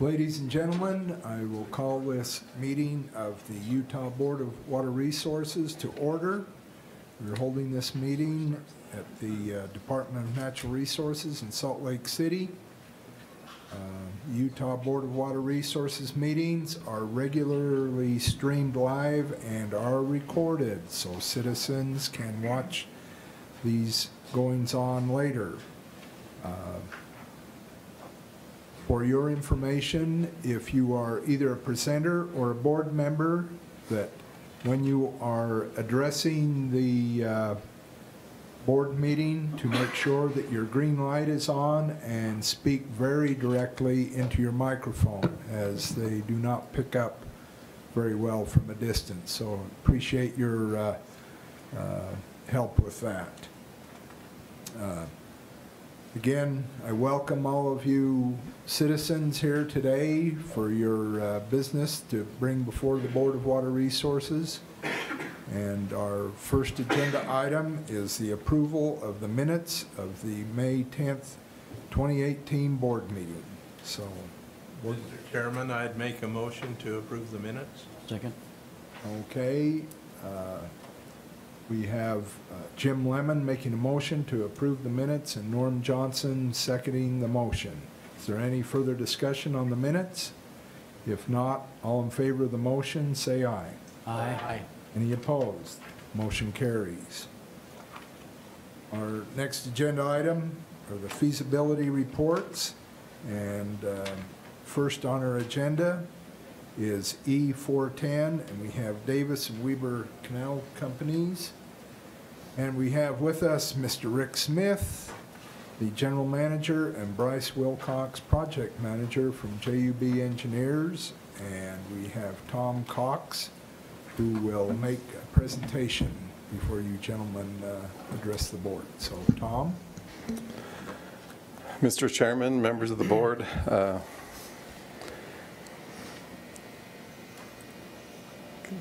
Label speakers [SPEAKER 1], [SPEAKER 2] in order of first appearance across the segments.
[SPEAKER 1] Ladies and gentlemen, I will call this meeting of the Utah Board of Water Resources to order. We're holding this meeting at the Department of Natural Resources in Salt Lake City. Utah Board of Water Resources meetings are regularly streamed live and are recorded, so citizens can watch these goings on later. For your information, if you are either a presenter or a board member, that when you are addressing the board meeting, to make sure that your green light is on and speak very directly into your microphone, as they do not pick up very well from a distance. So appreciate your help with that. Again, I welcome all of you citizens here today for your business to bring before the Board of Water Resources. And our first agenda item is the approval of the minutes of the May 10th, 2018 board meeting. So,
[SPEAKER 2] Mr. Chairman, I'd make a motion to approve the minutes.
[SPEAKER 3] Second.
[SPEAKER 1] Okay. We have Jim Lemon making a motion to approve the minutes and Norm Johnson seconding the motion. Is there any further discussion on the minutes? If not, all in favor of the motion, say aye.
[SPEAKER 3] Aye.
[SPEAKER 1] Any opposed? Motion carries. Our next agenda item are the feasibility reports. And first on our agenda is E410, and we have Davis and Weber Canal Companies. And we have with us Mr. Rick Smith, the General Manager, and Bryce Wilcox, Project Manager from JUB Engineers. And we have Tom Cox, who will make a presentation before you gentlemen address the board. So, Tom?
[SPEAKER 4] Mr. Chairman, members of the board,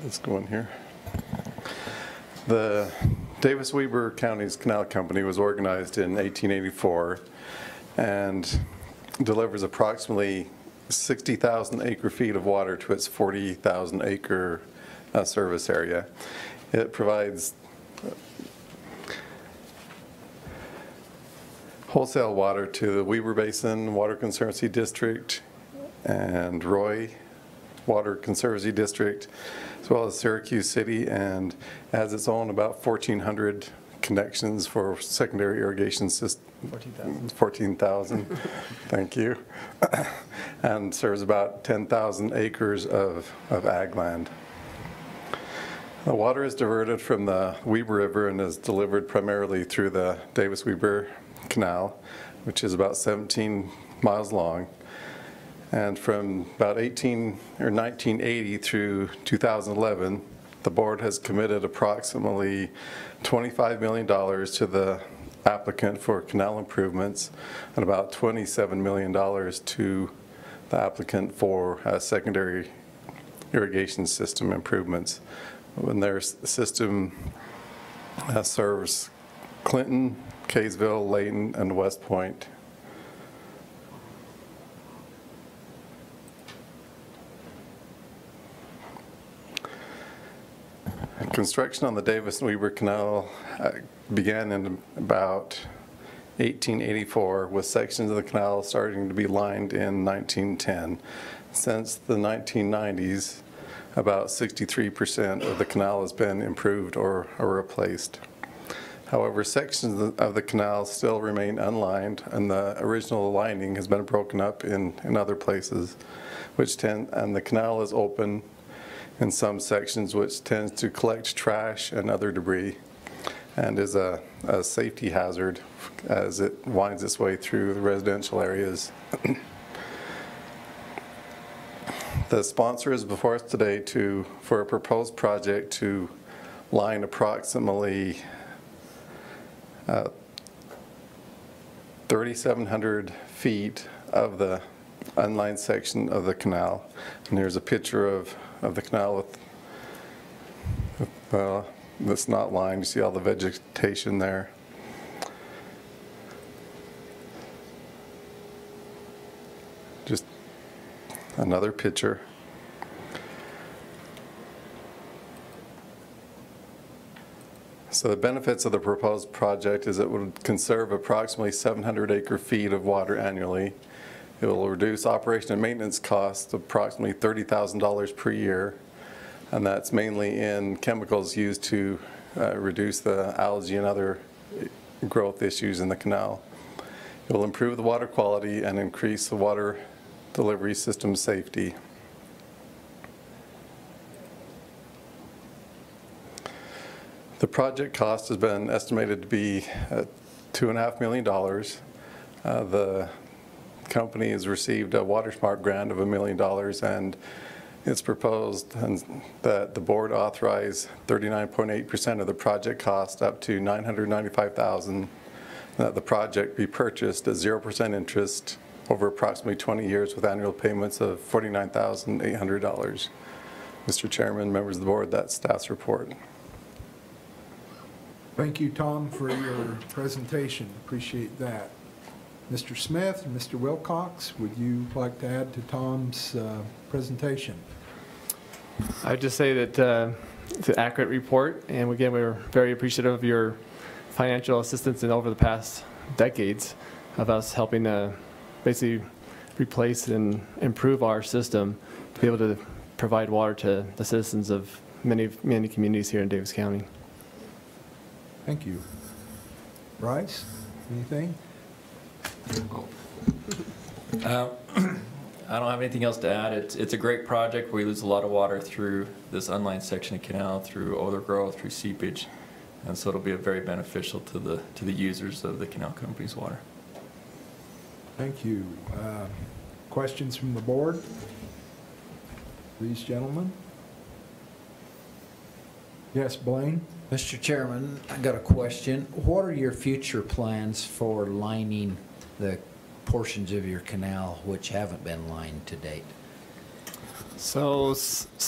[SPEAKER 4] let's go in here. The Davis-Weber County's Canal Company was organized in 1884 and delivers approximately 60,000 acre-feet of water to its 40,000 acre service area. It provides wholesale water to the Weber Basin Water Conservancy District and Roy Water Conservancy District, as well as Syracuse City, and has its own about 1,400 connections for secondary irrigation system. 14,000. Thank you. And serves about 10,000 acres of ag land. The water is diverted from the Weber River and is delivered primarily through the Davis-Weber Canal, which is about 17 miles long. And from about 1980 through 2011, the board has committed approximately $25 million to the applicant for canal improvements and about $27 million to the applicant for secondary irrigation system improvements. When their system serves Clinton, Kaysville, Layton, and West Point. Construction on the Davis-Weber Canal began in about 1884, with sections of the canal starting to be lined in 1910. Since the 1990s, about 63% of the canal has been improved or replaced. However, sections of the canal still remain unlined, and the original lining has been broken up in other places, and the canal is open in some sections, which tends to collect trash and other debris, and is a safety hazard as it winds its way through the residential areas. The sponsor is before us today for a proposed project to line approximately 3,700 feet of the unlined section of the canal. And here's a picture of the canal with that's not lined. You see all the vegetation there. Just another picture. So the benefits of the proposed project is it would conserve approximately 700 acre-feet of water annually. It will reduce operation and maintenance costs of approximately $30,000 per year, and that's mainly in chemicals used to reduce the algae and other growth issues in the canal. It will improve the water quality and increase the water delivery system safety. The project cost has been estimated to be $2.5 million. The company has received a WaterSmart grant of $1 million, and it's proposed that the board authorize 39.8% of the project cost up to $995,000, that the project be purchased at 0% interest over approximately 20 years with annual payments of $49,800. Mr. Chairman, members of the board, that's staff's report.
[SPEAKER 1] Thank you, Tom, for your presentation. Appreciate that. Mr. Smith and Mr. Wilcox, would you like to add to Tom's presentation?
[SPEAKER 3] I would just say that it's an accurate report, and again, we're very appreciative of your financial assistance in over the past decades of us helping basically replace and improve our system to be able to provide water to the citizens of many communities here in Davis County.
[SPEAKER 1] Thank you. Bryce, anything?
[SPEAKER 5] I don't have anything else to add. It's a great project. We lose a lot of water through this unlined section of canal, through overgrowth, through seepage, and so it'll be very beneficial to the users of the canal company's water.
[SPEAKER 1] Thank you. Questions from the board? These gentlemen? Yes, Blaine?
[SPEAKER 6] Mr. Chairman, I got a question. What are your future plans for lining the portions of your canal which haven't been lined to date?
[SPEAKER 3] So since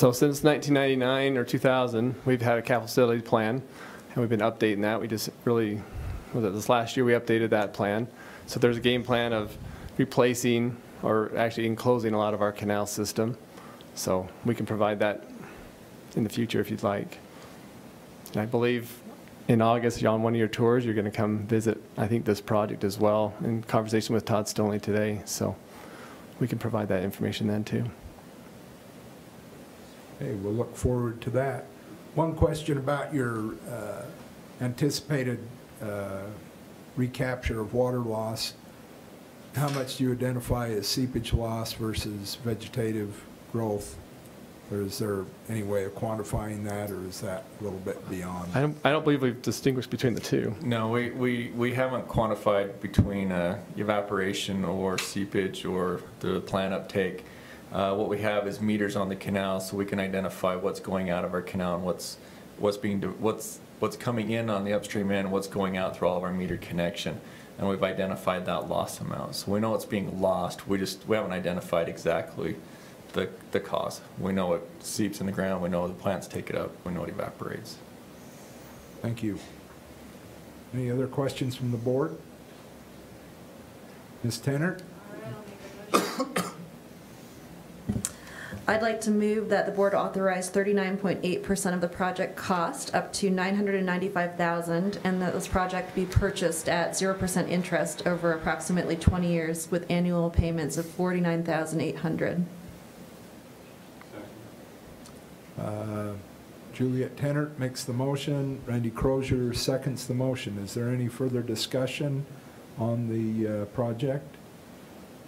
[SPEAKER 3] 1999 or 2000, we've had a capital facility plan, and we've been updating that. We just really, this last year we updated that plan. So there's a game plan of replacing or actually enclosing a lot of our canal system. So we can provide that in the future if you'd like. And I believe in August, on one of your tours, you're going to come visit, I think, this project as well, in conversation with Todd Stoney today. So we can provide that information then, too.
[SPEAKER 1] Okay, we'll look forward to that. One question about your anticipated recapture of water loss. How much do you identify as seepage loss versus vegetative growth? Or is there any way of quantifying that, or is that a little bit beyond?
[SPEAKER 3] I don't believe we've distinguished between the two.
[SPEAKER 5] No, we haven't quantified between evaporation or seepage or the plant uptake. What we have is meters on the canal, so we can identify what's going out of our canal and what's coming in on the upstream end, what's going out through all of our meter connection, and we've identified that loss amount. So we know it's being lost. We haven't identified exactly the cause. We know it seeps in the ground. We know the plants take it up. We know it evaporates.
[SPEAKER 1] Thank you. Any other questions from the board? Ms. Tennant?
[SPEAKER 7] I'd like to move that the board authorize 39.8% of the project cost up to $995,000, and that this project be purchased at 0% interest over approximately 20 years with annual payments of $49,800.
[SPEAKER 1] Juliet Tennant makes the motion. Randy Crozier seconds the motion. Is there any further discussion on the project?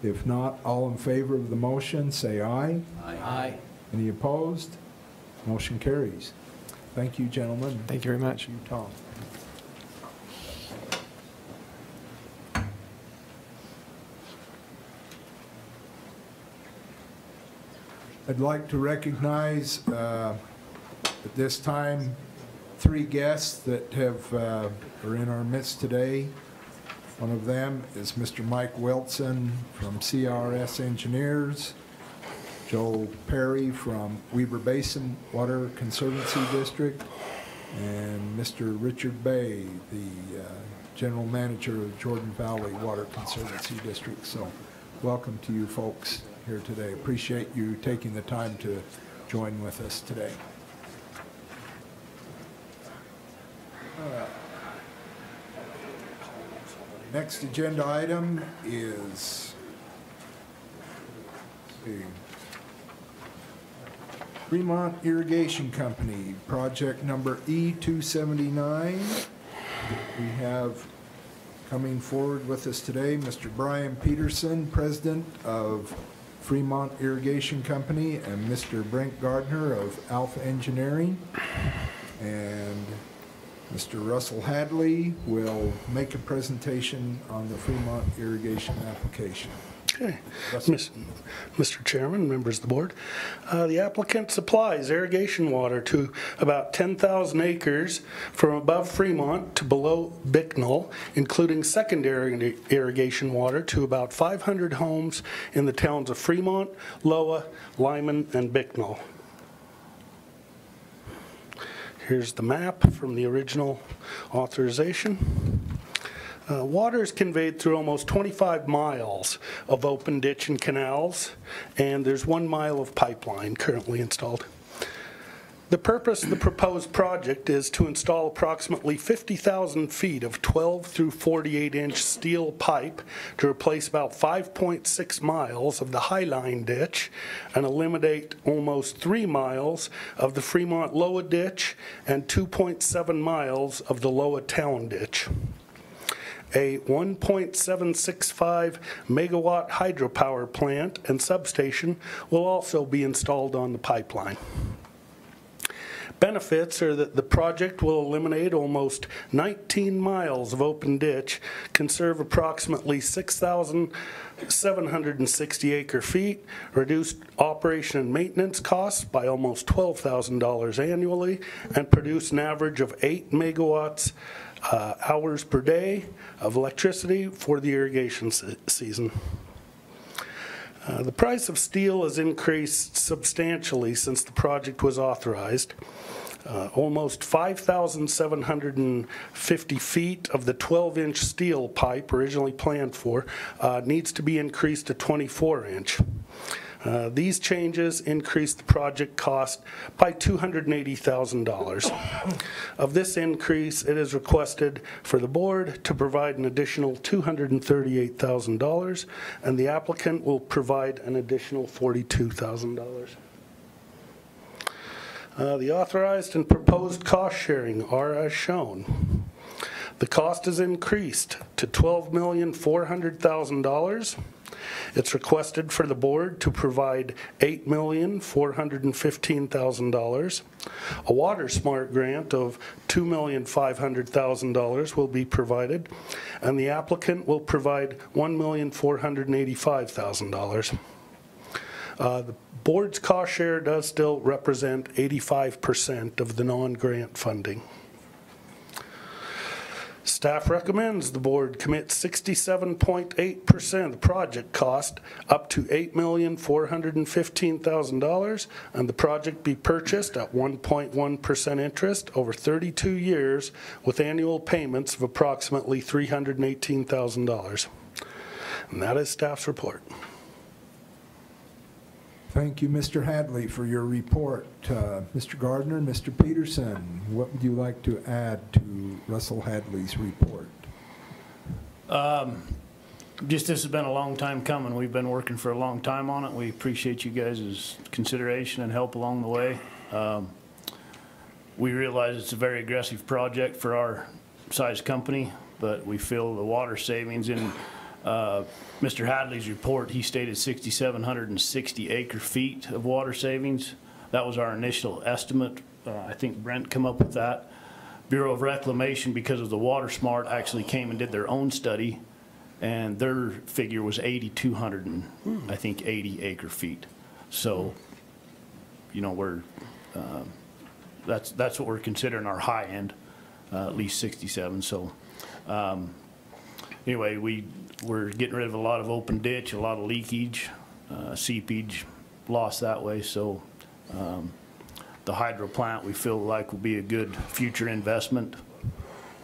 [SPEAKER 1] If not, all in favor of the motion, say aye.
[SPEAKER 6] Aye.
[SPEAKER 1] Any opposed? Motion carries. Thank you, gentlemen.
[SPEAKER 3] Thank you very much.
[SPEAKER 1] Thank you, Tom. I'd like to recognize at this time 3 guests that are in our midst today. One of them is Mr. Mike Wilson from CRS Engineers, Joe Perry from Weber Basin Water Conservancy District, and Mr. Richard Bay, the General Manager of Jordan Valley Water Conservancy District. So welcome to you folks here today. Appreciate you taking the time to join with us today. Next agenda item is Fremont Irrigation Company, project number E279. We have coming forward with us today Mr. Brian Peterson, President of Fremont Irrigation Company, and Mr. Brent Gardner of Alpha Engineering. And Mr. Russell Hadley will make a presentation on the Fremont irrigation application.
[SPEAKER 8] Okay. Mr. Chairman, members of the board, the applicant supplies irrigation water to about 10,000 acres from above Fremont to below Bicknell, including secondary irrigation water to about 500 homes in the towns of Fremont, Loa, Lyman, and Bicknell. Here's the map from the original authorization. Water is conveyed through almost 25 miles of open ditch and canals, and there's 1 mile of pipeline currently installed. The purpose of the proposed project is to install approximately 50,000 feet of 12 through 48-inch steel pipe to replace about 5.6 miles of the Highline ditch and eliminate almost 3 miles of the Fremont Loa ditch and 2.7 miles of the Loa Town ditch. A 1.765 megawatt hydropower plant and substation will also be installed on the pipeline. Benefits are that the project will eliminate almost 19 miles of open ditch, conserve approximately 6,760 acre feet, reduce operation and maintenance costs by almost $12,000 annually, and produce an average of 8 megawatts hours per day of electricity for the irrigation season. The price of steel has increased substantially since the project was authorized. Almost 5,750 feet of the 12-inch steel pipe originally planned for needs to be increased to 24-inch. These changes increase the project cost by $280,000. Of this increase, it is requested for the board to provide an additional $238,000, and the applicant will provide an additional $42,000. The authorized and proposed cost sharing are as shown. The cost is increased to $12,400,000. It's requested for the board to provide $8,415,000. A Water Smart grant of $2,500,000 will be provided, and the applicant will provide $1,485,000. The board's cost share does still represent 85% of the non-grant funding. Staff recommends the board commit 67.8% of the project cost up to $8,415,000, and the project be purchased at 1.1% interest over 32 years with annual payments of approximately $318,000. And that is staff's report.
[SPEAKER 1] Thank you, Mr. Hadley, for your report. Mr. Gardner, Mr. Peterson, what would you like to add to Russell Hadley's report?
[SPEAKER 9] Just this has been a long time coming. We've been working for a long time on it. We appreciate you guys' consideration and help along the way. We realize it's a very aggressive project for our size company, but we feel the water savings in Mr. Hadley's report, he stated 6,760 acre feet of water savings. That was our initial estimate. I think Brent come up with that. Bureau of Reclamation, because of the Water Smart, actually came and did their own study, and their figure was 8,200 and I think 80 acre feet. So, you know, we're that's what we're considering our high end, at least 67. So, anyway, we're getting rid of a lot of open ditch, a lot of leakage, seepage, loss that way. So the hydro plant we feel like will be a good future investment.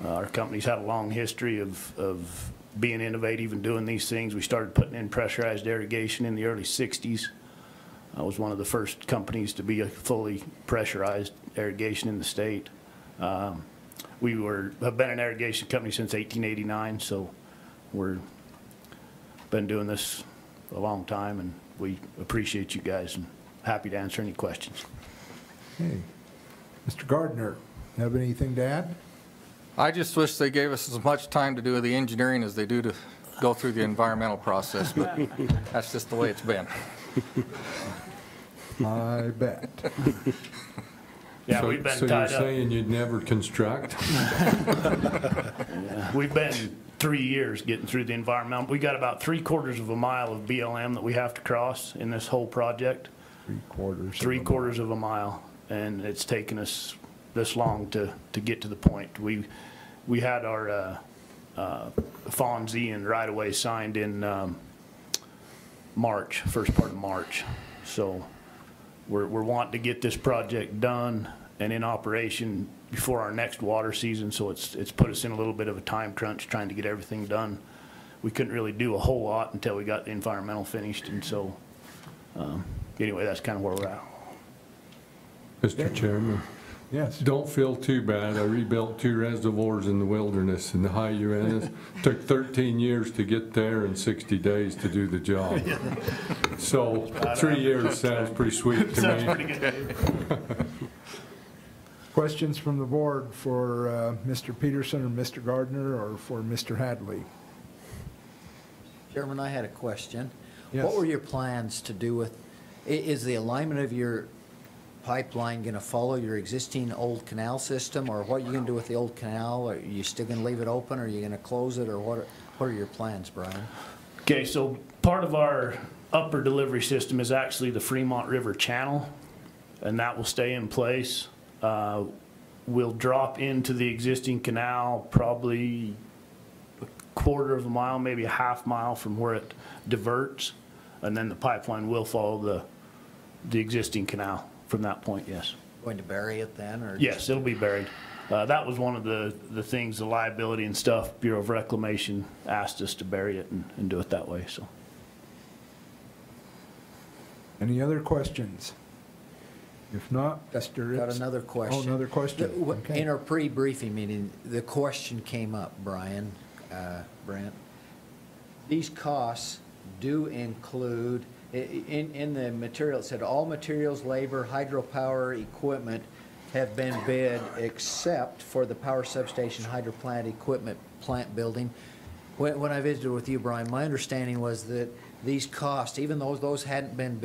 [SPEAKER 9] Our company's had a long history of being innovative and doing these things. We started putting in pressurized irrigation in the early 60s. I was one of the first companies to be a fully pressurized irrigation in the state. We have been an irrigation company since 1889, so we're been doing this a long time, and we appreciate you guys and happy to answer any questions.
[SPEAKER 1] Okay. Mr. Gardner, have anything to add?
[SPEAKER 10] I just wish they gave us as much time to do the engineering as they do to go through the environmental process, but that's just the way it's been.
[SPEAKER 1] I bet.
[SPEAKER 9] Yeah, we've been tied up.
[SPEAKER 11] So you're saying you'd never construct?
[SPEAKER 9] Yeah, we've been 3 years getting through the environmental. We got about 3/4 of a mile of BLM that we have to cross in this whole project.
[SPEAKER 1] 3/4.
[SPEAKER 9] 3/4 of a mile, and it's taken us this long to get to the point. We had our FONSI and right-of-way signed in March, first part of March. So we're wanting to get this project done and in operation before our next water season, so it's put us in a little bit of a time crunch trying to get everything done. We couldn't really do a whole lot until we got the environmental finished, and so anyway, that's kind of where we're at.
[SPEAKER 11] Mr. Chairman,
[SPEAKER 1] Yes.
[SPEAKER 11] don't feel too bad. I rebuilt 2 reservoirs in the wilderness in the high Uintah. Took 13 years to get there and 60 days to do the job. So 3 years sounds pretty sweet to
[SPEAKER 9] Sounds
[SPEAKER 11] me.
[SPEAKER 9] pretty good.
[SPEAKER 1] Questions from the board for Mr. Peterson or Mr. Gardner or for Mr. Hadley?
[SPEAKER 6] Chairman, I had a question.
[SPEAKER 1] Yes.
[SPEAKER 6] What were your plans to do with, is the alignment of your pipeline going to follow your existing old canal system, or what are you going to do with the old canal? Are you still going to leave it open, or are you going to close it, or what are your plans, Brian?
[SPEAKER 9] Okay, so part of our upper delivery system is actually the Fremont River channel, and that will stay in place. We'll drop into the existing canal probably 1/4 of a mile, maybe a 1/2 mile from where it diverts, and then the pipeline will follow the existing canal from that point, yes.
[SPEAKER 6] Going to bury it then, or?
[SPEAKER 9] Yes, it'll be buried. That was one of the things, the liability and stuff, Bureau of Reclamation asked us to bury it and do it that way, so.
[SPEAKER 1] Any other questions? If not, Mr.
[SPEAKER 6] Got another question.
[SPEAKER 1] Oh, another question. Okay.
[SPEAKER 6] In our pre-briefing meeting, the question came up, Brian, Brent. These costs do include, in the material, it said all materials, labor, hydropower, equipment have been bid except for the power substation hydro plant equipment plant building. When I visited with you, Brian, my understanding was that these costs, even though those hadn't been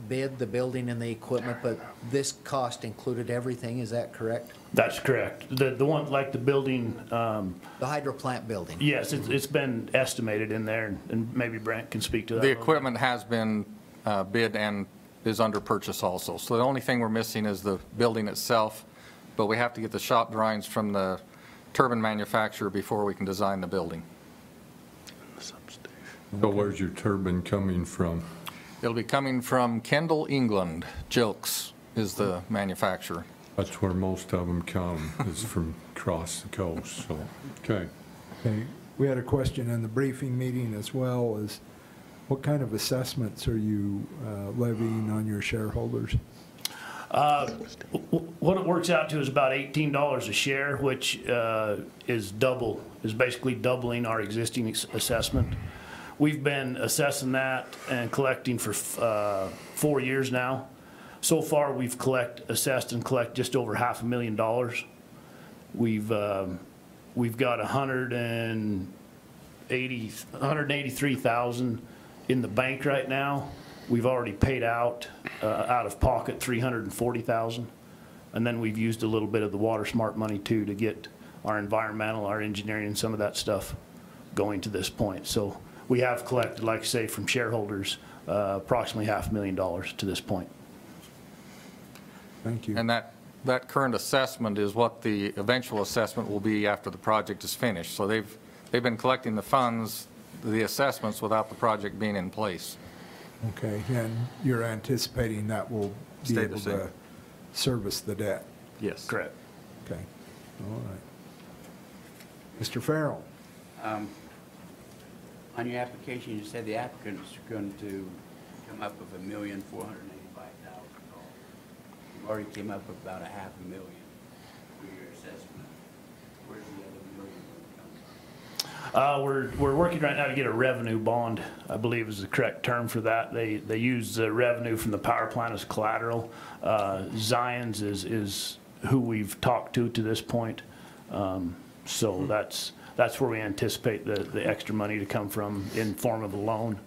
[SPEAKER 6] bid, the building and the equipment, but this cost included everything, is that correct?
[SPEAKER 9] That's correct. The one, like the building.
[SPEAKER 6] The hydro plant building?
[SPEAKER 9] Yes, it's been estimated in there, and maybe Brent can speak to that.
[SPEAKER 10] The equipment has been bid and is under purchase also. So the only thing we're missing is the building itself, but we have to get the shop drawings from the turbine manufacturer before we can design the building.
[SPEAKER 11] So where's your turbine coming from?
[SPEAKER 10] It'll be coming from Kendall, England. Jilks is the manufacturer.
[SPEAKER 11] That's where most of them come, is from across the coast, so, okay.
[SPEAKER 1] Okay. We had a question in the briefing meeting as well, is what kind of assessments are you levying on your shareholders?
[SPEAKER 9] What it works out to is about $18 a share, which is basically doubling our existing assessment. We've been assessing that and collecting for 4 years now. So far, we've assessed and collect just over $500,000. We've got $183,000 in the bank right now. We've already paid out of pocket $340,000, and then we've used a little bit of the Water Smart money too to get our environmental, our engineering, and some of that stuff going to this point. So we have collected, like I say, from shareholders, approximately $500,000 to this point.
[SPEAKER 1] Thank you.
[SPEAKER 10] And that current assessment is what the eventual assessment will be after the project is finished. So they've been collecting the funds, the assessments, without the project being in place.
[SPEAKER 1] Okay, and you're anticipating that will be
[SPEAKER 10] Stay the
[SPEAKER 1] able
[SPEAKER 10] same.
[SPEAKER 1] to service the debt?
[SPEAKER 10] Yes.
[SPEAKER 9] Correct.
[SPEAKER 1] Okay, all right. Mr. Farrell?
[SPEAKER 12] On your application, you said the applicant's going to come up with $1,485,000. You already came up with about $500,000 for your assessment. Where's the other $1 million going to come from?
[SPEAKER 9] We're working right now to get a revenue bond, I believe is the correct term for that. They use the revenue from the power plant as collateral. Zions is who we've talked to this point. So that's where we anticipate the extra money to come from in form of a loan.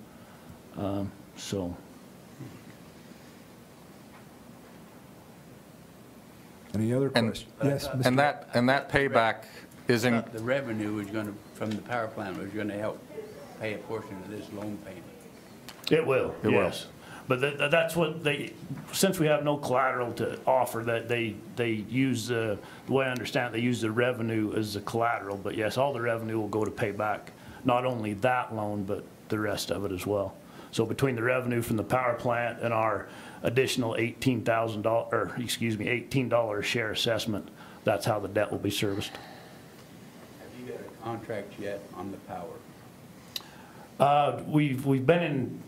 [SPEAKER 9] So.
[SPEAKER 1] Any other questions? Yes, Mr.
[SPEAKER 10] And that payback is in,
[SPEAKER 12] The revenue is going to, from the power plant, is going to help pay a portion of this loan payment.
[SPEAKER 9] It will,
[SPEAKER 10] It will.
[SPEAKER 9] yes. But that's what they, since we have no collateral to offer, that they use, the way I understand it, they use the revenue as the collateral. But yes, all the revenue will go to pay back not only that loan, but the rest of it as well. So between the revenue from the power plant and our additional $18 a share assessment, that's how the debt will be serviced.
[SPEAKER 12] Have you got a contract yet on the power?
[SPEAKER 9] We've been in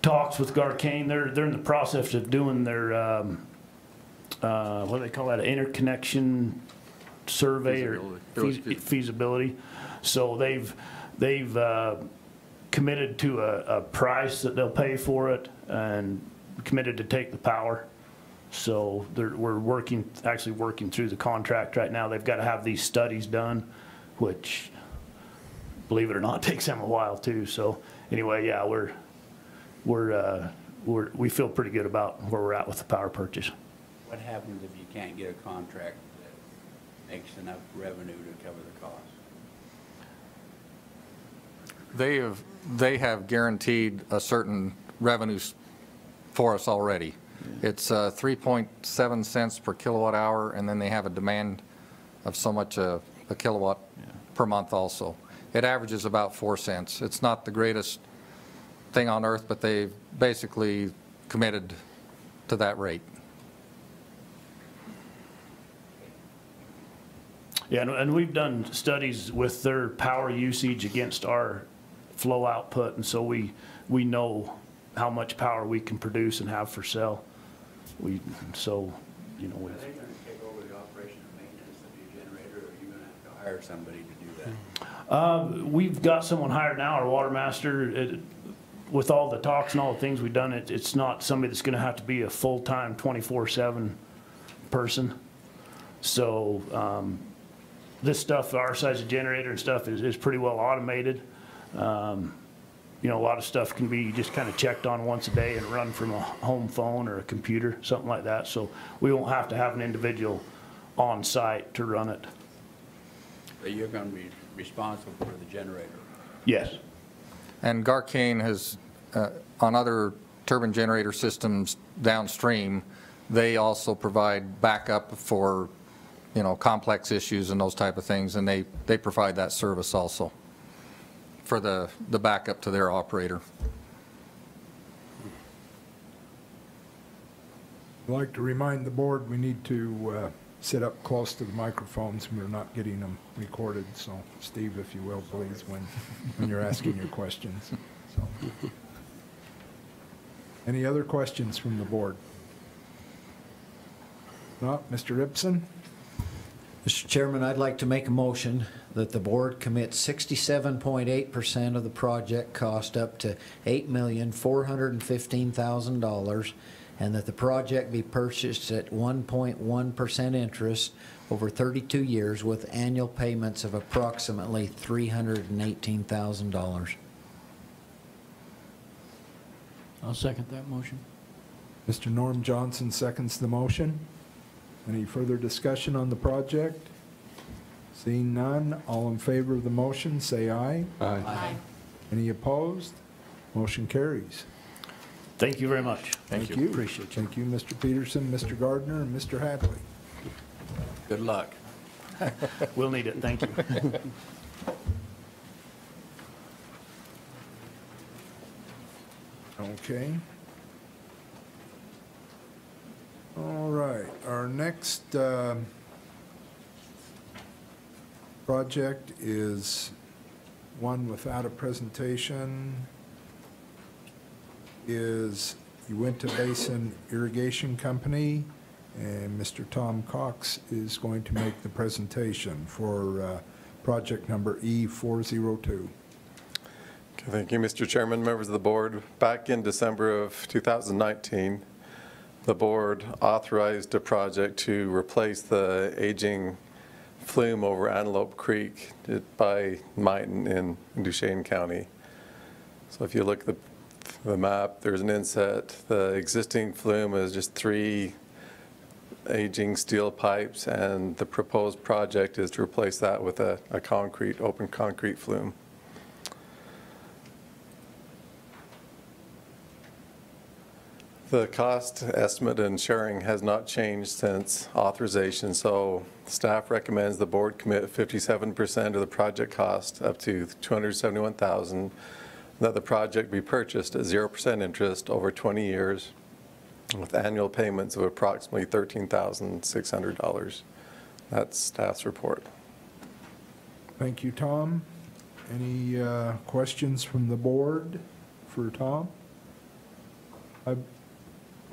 [SPEAKER 9] talks with Garcane. They're in the process of doing their what do they call that, an interconnection survey or feasibility. So they've committed to a price that they'll pay for it and committed to take the power. So we're actually working through the contract right now. They've got to have these studies done, which, believe it or not, takes them a while too. So anyway, yeah, we feel pretty good about where we're at with the power purchase.
[SPEAKER 12] What happens if you can't get a contract that makes enough revenue to cover the cost?
[SPEAKER 10] they have guaranteed a certain revenue for us already. It's 3.7 cents per kilowatt hour, and then they have a demand of so much a kilowatt per month also. It averages about 4 cents. It's not the greatest thing on earth, but they've basically committed to that rate.
[SPEAKER 9] Yeah, and we've done studies with their power usage against our flow output, and so we know how much power we can produce and have for sale.
[SPEAKER 12] Are they going to take over the operation and maintenance of your generator, or are you going to have to hire somebody to do that?
[SPEAKER 9] We've got someone hired now, our water master. With all the talks and all the things we've done, it's not somebody that's going to have to be a full-time 24/7 person. So this stuff, our size of generator and stuff, is pretty well automated. You know, a lot of stuff can be just kind of checked on once a day and run from a home phone or a computer, something like that. So we won't have to have an individual on site to run it.
[SPEAKER 12] But you're going to be responsible for the generator?
[SPEAKER 9] Yes.
[SPEAKER 10] And Garcane has, on other turbine generator systems downstream, they also provide backup for, you know, complex issues and those type of things, and they provide that service also for the backup to their operator.
[SPEAKER 1] I'd like to remind the board we need to sit up close to the microphones. We're not getting them recorded. So, Steve, if you will, please, when you're asking your questions. So. Any other questions from the board? Not, Mr. Ibsen?
[SPEAKER 6] Mr. Chairman, I'd like to make a motion that the board commit 67.8% of the project cost up to $8,415,000, and that the project be purchased at 1.1% interest over 32 years with annual payments of approximately $318,000.
[SPEAKER 13] I'll second that motion.
[SPEAKER 1] Mr. Norm Johnson seconds the motion. Any further discussion on the project? Seeing none, all in favor of the motion, say aye.
[SPEAKER 11] Aye.
[SPEAKER 13] Aye.
[SPEAKER 1] Any opposed? Motion carries.
[SPEAKER 9] Thank you very much.
[SPEAKER 10] Thank you.
[SPEAKER 9] Appreciate you.
[SPEAKER 1] Thank you, Mr. Peterson, Mr. Gardner, and Mr. Hadley.
[SPEAKER 12] Good luck.
[SPEAKER 9] We'll need it. Thank you.
[SPEAKER 1] Okay. All right, our next project is one without a presentation is Uintah Basin Irrigation Company, and Mr. Tom Cox is going to make the presentation for project number E402.
[SPEAKER 4] Okay, thank you, Mr. Chairman, members of the board. Back in December of 2019, the board authorized a project to replace the aging flume over Antelope Creek by Mighton in Duchesne County. So if you look at the map, there's an inset. The existing flume is just 3 aging steel pipes, and the proposed project is to replace that with a concrete, open concrete flume. The cost estimate and sharing has not changed since authorization, so staff recommends the board commit 57% of the project cost up to $271,000, that the project be purchased at 0% interest over 20 years with annual payments of approximately $13,600. That's staff's report.
[SPEAKER 1] Thank you, Tom. Any questions from the board for Tom?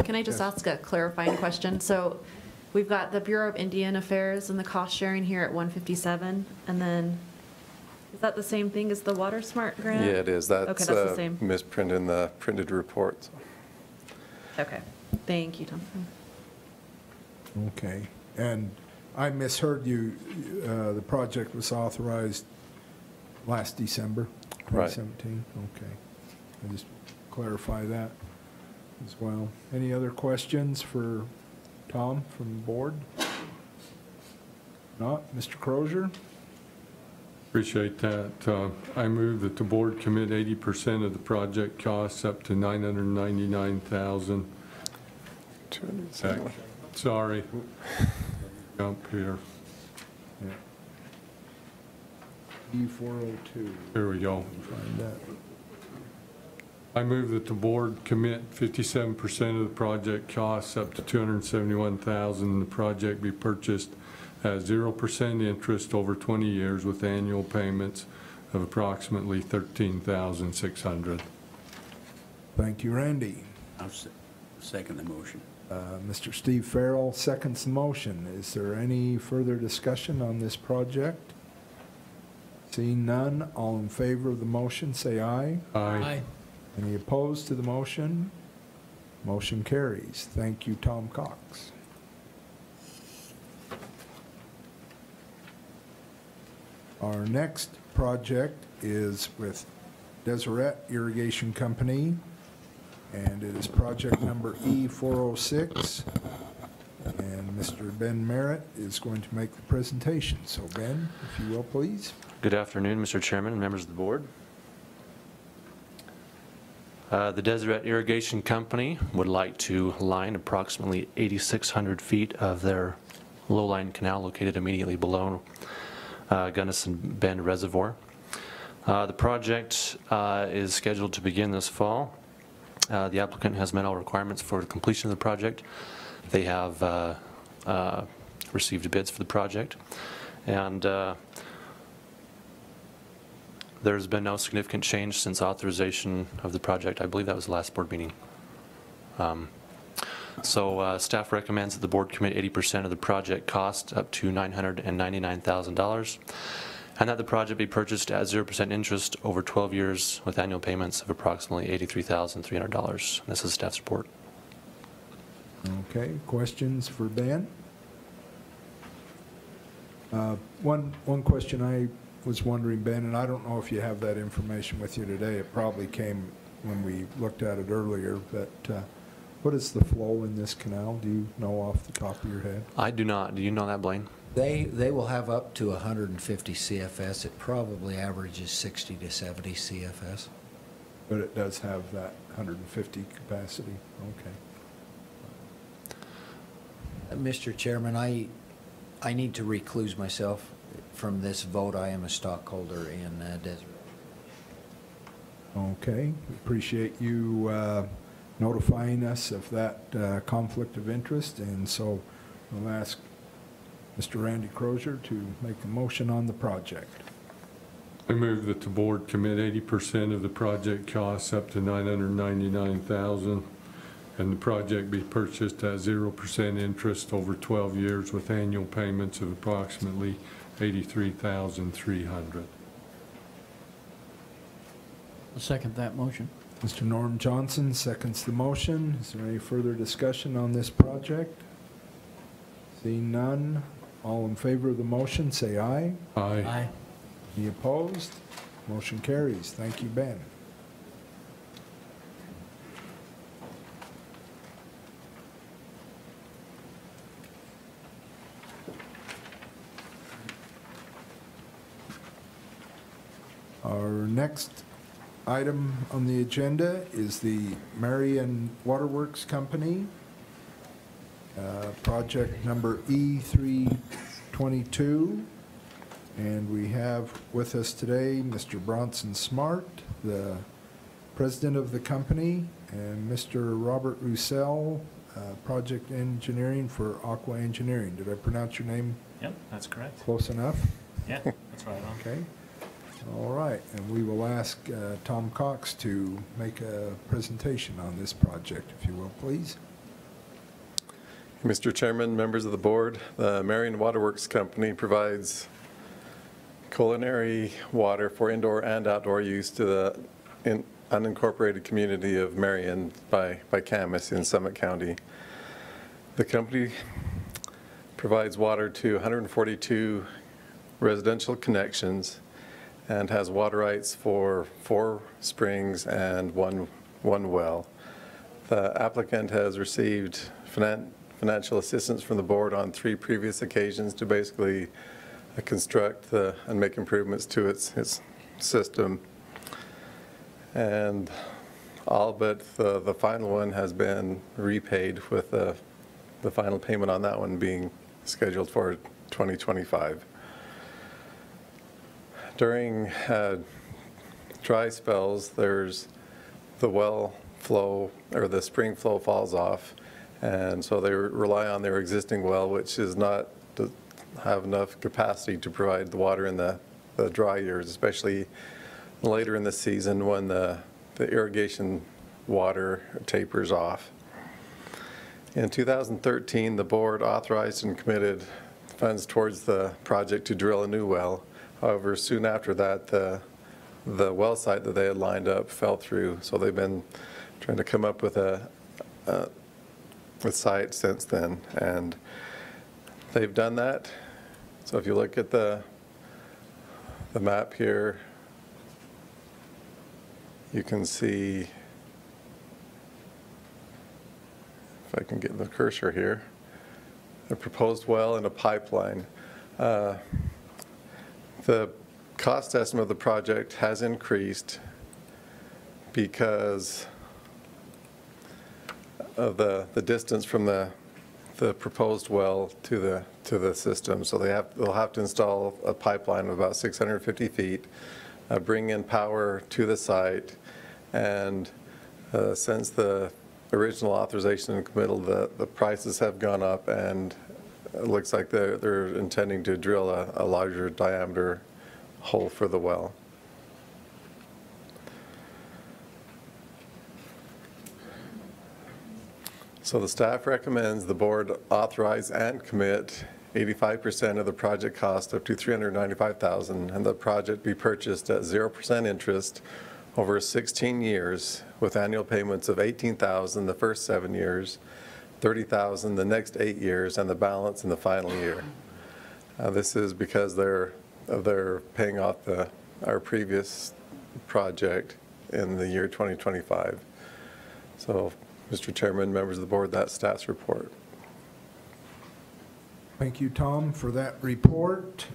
[SPEAKER 7] Can I just
[SPEAKER 1] Yes.
[SPEAKER 7] ask a clarifying question? So we've got the Bureau of Indian Affairs and the cost sharing here at 157, and then, is that the same thing as the Water Smart grant?
[SPEAKER 4] Yeah, it is. That's,
[SPEAKER 7] Okay, that's the same.
[SPEAKER 4] misprint in the printed report.
[SPEAKER 7] Okay, thank you, Tom.
[SPEAKER 1] Okay, and I misheard you, the project was authorized last December,
[SPEAKER 4] Right.
[SPEAKER 1] 2017? Okay, I just clarify that as well. Any other questions for Tom from the board? Not, Mr. Crozier?
[SPEAKER 11] Appreciate that. I move that the board commit 80% of the project costs up to $999,000.
[SPEAKER 4] 271.
[SPEAKER 11] Sorry. Jump here.
[SPEAKER 1] E402.
[SPEAKER 11] Here we go.
[SPEAKER 1] Find that.
[SPEAKER 11] I move that the board commit 57% of the project costs up to $271,000. The project be purchased at 0% interest over 20 years with annual payments of approximately $13,600.
[SPEAKER 1] Thank you, Randy.
[SPEAKER 12] I'll second the motion.
[SPEAKER 1] Mr. Steve Farrell seconds the motion. Is there any further discussion on this project? Seeing none, all in favor of the motion, say aye.
[SPEAKER 11] Aye.
[SPEAKER 1] Any opposed to the motion? Motion carries. Thank you, Tom Cox. Our next project is with Deseret Irrigation Company, and it is project number E406. And Mr. Ben Merritt is going to make the presentation. So Ben, if you will, please.
[SPEAKER 14] Good afternoon, Mr. Chairman and members of the board. The Deseret Irrigation Company would like to line approximately 8,600 feet of their low-lying canal located immediately below Gunnison Bend Reservoir. The project is scheduled to begin this fall. The applicant has met all requirements for completion of the project. They have received bids for the project, and there's been no significant change since authorization of the project. I believe that was the last board meeting. Staff recommends that the board commit 80% of the project cost up to $999,000, and that the project be purchased at 0% interest over 12 years with annual payments of approximately $83,300. This is staff's report.
[SPEAKER 1] Okay, questions for Ben? One question I was wondering, Ben, and I don't know if you have that information with you today. It probably came when we looked at it earlier, but what is the flow in this canal? Do you know off the top of your head?
[SPEAKER 14] I do not. Do you know that, Blaine?
[SPEAKER 6] They will have up to 150 CFS. It probably averages 60 to 70 CFS.
[SPEAKER 1] But it does have that 150 capacity. Okay.
[SPEAKER 6] Mr. Chairman, I need to recluse myself from this vote. I am a stockholder in Deseret.
[SPEAKER 1] Okay, appreciate you notifying us of that conflict of interest, and so we'll ask Mr. Randy Crozier to make the motion on the project.
[SPEAKER 11] I move that the board commit 80% of the project costs up to $999,000, and the project be purchased at 0% interest over 12 years with annual payments of approximately $83,300.
[SPEAKER 13] I'll second that motion.
[SPEAKER 1] Mr. Norm Johnson seconds the motion. Is there any further discussion on this project? Seeing none, all in favor of the motion, say aye.
[SPEAKER 11] Aye.
[SPEAKER 1] Any opposed? Motion carries. Thank you, Ben. Our next item on the agenda is the Marion Waterworks Company, project number E322. And we have with us today Mr. Bronson Smart, the president of the company, and Mr. Robert Roussel, project engineering for Aqua Engineering. Did I pronounce your name
[SPEAKER 15] Yep, that's correct.
[SPEAKER 1] close enough?
[SPEAKER 15] Yeah, that's right on.
[SPEAKER 1] Okay. All right, and we will ask Tom Cox to make a presentation on this project, if you will, please.
[SPEAKER 4] Mr. Chairman, members of the board, the Marion Waterworks Company provides culinary water for indoor and outdoor use to the unincorporated community of Marion by Camas in Summit County. The company provides water to 142 residential connections and has water rights for 4 springs and one well. The applicant has received financial assistance from the board on 3 previous occasions to basically construct and make improvements to its system. And all but the final one has been repaid, with the final payment on that one being scheduled for 2025. During dry spells, there's the well flow, or the spring flow, falls off, and so they rely on their existing well, which is not to have enough capacity to provide the water in the dry years, especially later in the season when the irrigation water tapers off. In 2013, the board authorized and committed funds towards the project to drill a new well. However, soon after that, the well site that they had lined up fell through, so they've been trying to come up with a site since then, and they've done that. So if you look at the map here, you can see, if I can get the cursor here, a proposed well and a pipeline. The cost estimate of the project has increased because of the distance from the proposed well to the system. So they'll have to install a pipeline of about 650 feet, bring in power to the site, and since the original authorization and committal, the prices have gone up, and it looks like they're intending to drill a larger diameter hole for the well. So the staff recommends the board authorize and commit 85% of the project cost up to $395,000, and the project be purchased at 0% interest over 16 years with annual payments of $18,000 the first 7 years, $30,000 the next 8 years, and the balance in the final year. This is because they're paying off our previous project in the year 2025. So, Mr. Chairman, members of the board, that's staff's report.
[SPEAKER 1] Thank you, Tom, for that report.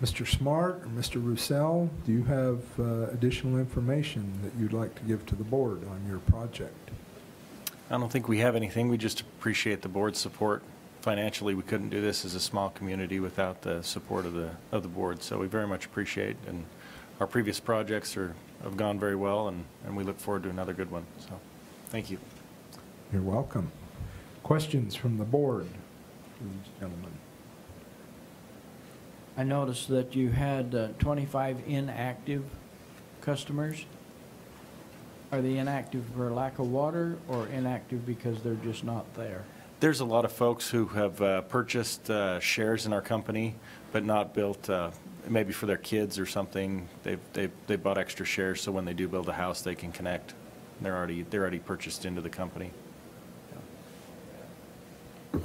[SPEAKER 1] Mr. Smart or Mr. Roussel, do you have additional information that you'd like to give to the board on your project?
[SPEAKER 15] I don't think we have anything. We just appreciate the board's support. Financially, we couldn't do this as a small community without the support of the board. So we very much appreciate, and our previous projects have gone very well, and we look forward to another good one. So thank you.
[SPEAKER 1] You're welcome. Questions from the board, please, gentlemen?
[SPEAKER 13] I noticed that you had 25 inactive customers. Are they inactive for lack of water or inactive because they're just not there?
[SPEAKER 15] There's a lot of folks who have purchased shares in our company, but not built, maybe for their kids or something. They bought extra shares, so when they do build a house, they can connect. They're already purchased into the company.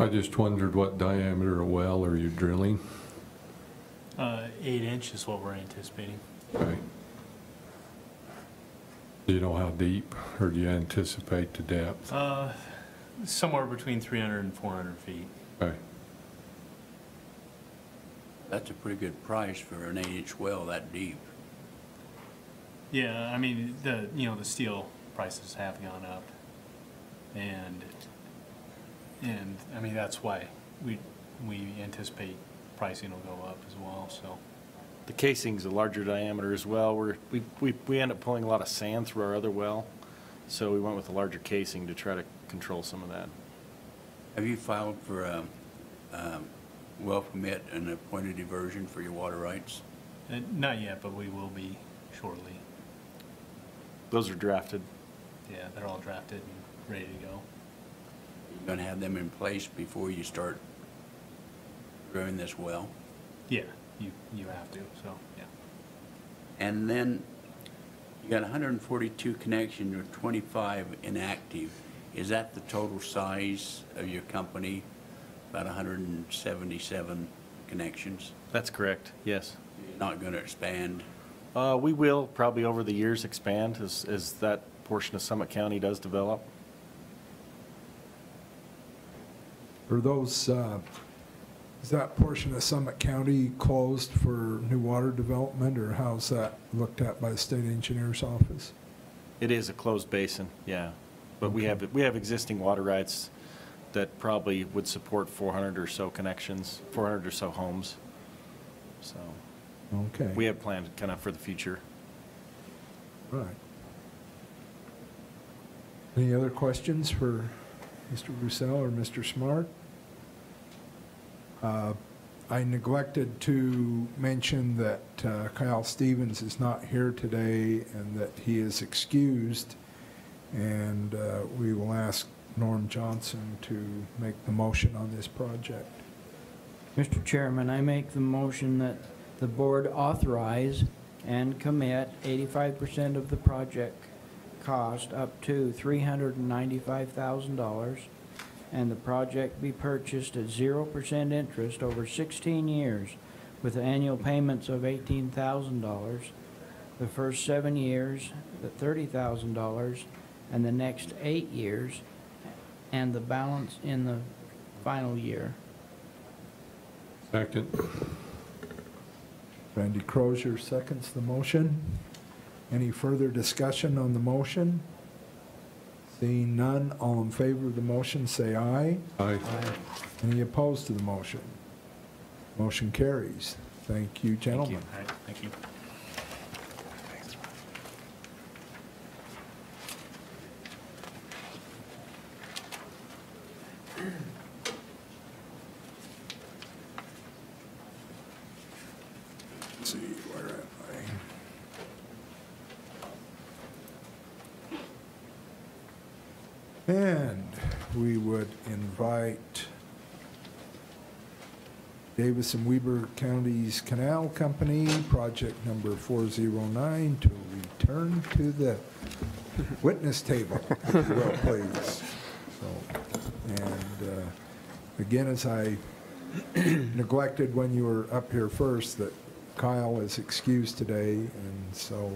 [SPEAKER 11] I just wondered what diameter of well are you drilling?
[SPEAKER 16] 8 inch is what we're anticipating.
[SPEAKER 11] Okay. Do you know how deep, or do you anticipate the depth?
[SPEAKER 16] Somewhere between 300 and 400 feet.
[SPEAKER 11] Okay.
[SPEAKER 12] That's a pretty good price for an 8-inch well that deep.
[SPEAKER 16] Yeah, I mean, the steel prices have gone up. And I mean, that's why we anticipate pricing will go up as well, so.
[SPEAKER 15] The casing's a larger diameter as well. We end up pulling a lot of sand through our other well, so we went with a larger casing to try to control some of that.
[SPEAKER 12] Have you filed for a well permit and a point of diversion for your water rights?
[SPEAKER 16] Not yet, but we will be shortly.
[SPEAKER 15] Those are drafted.
[SPEAKER 16] Yeah, they're all drafted and ready to go.
[SPEAKER 12] You're going to have them in place before you start drilling this well?
[SPEAKER 16] Yeah, you have to, so, yeah.
[SPEAKER 12] And then you got 142 connections with 25 inactive. Is that the total size of your company? About 177 connections?
[SPEAKER 15] That's correct, yes.
[SPEAKER 12] You're not going to expand?
[SPEAKER 15] We will probably over the years expand as that portion of Summit County does develop.
[SPEAKER 1] Are those, is that portion of Summit County closed for new water development, or how's that looked at by the state engineer's office?
[SPEAKER 15] It is a closed basin, yeah. But we have existing water rights that probably would support 400 or so connections, 400 or so homes. So
[SPEAKER 1] Okay.
[SPEAKER 15] we have planned kind of for the future.
[SPEAKER 1] Right. Any other questions for Mr. Roussel or Mr. Smart? I neglected to mention that Kyle Stevens is not here today and that he is excused, and we will ask Norm Johnson to make the motion on this project.
[SPEAKER 13] Mr. Chairman, I make the motion that the board authorize and commit 85% of the project cost up to $395,000, and the project be purchased at 0% interest over 16 years with annual payments of $18,000, the first 7 years at $30,000, and the next 8 years, and the balance in the final year.
[SPEAKER 11] Second.
[SPEAKER 1] Randy Crozier seconds the motion. Any further discussion on the motion? Seeing none, all in favor of the motion say aye.
[SPEAKER 11] Aye.
[SPEAKER 1] Any opposed to the motion? Motion carries. Thank you, gentlemen.
[SPEAKER 16] All right, thank you.
[SPEAKER 1] Let's see, where am I? And we would invite Davis and Weber County's Canal Company, project number 409, to return to the witness table, if you will, please. So, and again, as I neglected when you were up here first, that Kyle is excused today, and so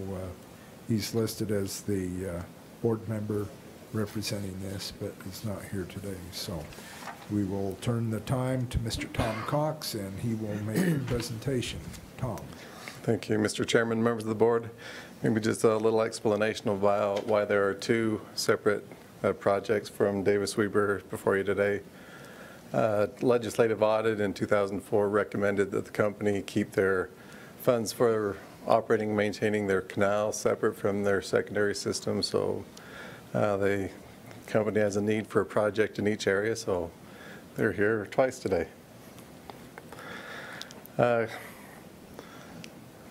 [SPEAKER 1] he's listed as the board member representing this, but is not here today. So we will turn the time to Mr. Tom Cox, and he will make the presentation. Tom.
[SPEAKER 4] Thank you, Mr. Chairman, members of the board. Maybe just a little explanation about why there are two separate projects from Davis Weber before you today. Legislative audit in 2004 recommended that the company keep their funds for operating and maintaining their canal separate from their secondary system, so the company has a need for a project in each area, so they're here twice today.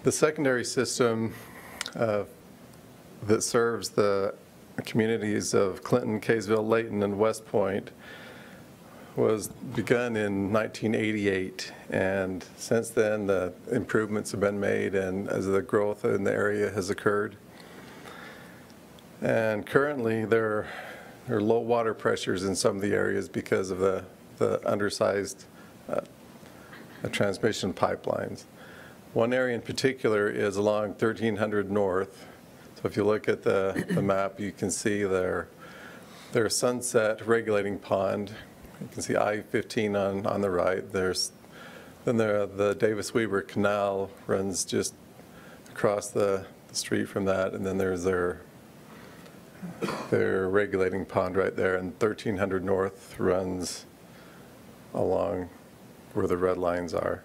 [SPEAKER 4] The secondary system that serves the communities of Clinton, Kaysville, Layton, and West Point was begun in 1988, and since then the improvements have been made and as the growth in the area has occurred. And currently there are low water pressures in some of the areas because of the undersized transmission pipelines. One area in particular is along 1300 North. So if you look at the map, you can see their Sunset regulating pond. You can see I-15 on the right. Then the Davis-Weber Canal runs just across the street from that, and then there's their regulating pond right there, and 1300 North runs along where the red lines are.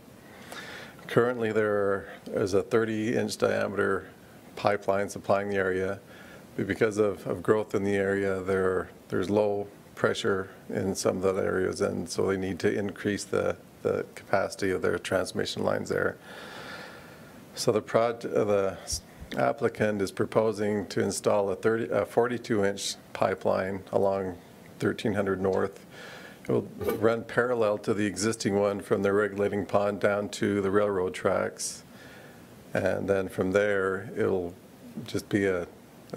[SPEAKER 4] Currently there is a 30-inch diameter pipeline supplying the area, but because of growth in the area, there's low pressure in some of the areas, and so they need to increase the capacity of their transmission lines there. So the applicant is proposing to install a 42-inch pipeline along 1300 North. It will run parallel to the existing one from the regulating pond down to the railroad tracks, and then from there it'll just be a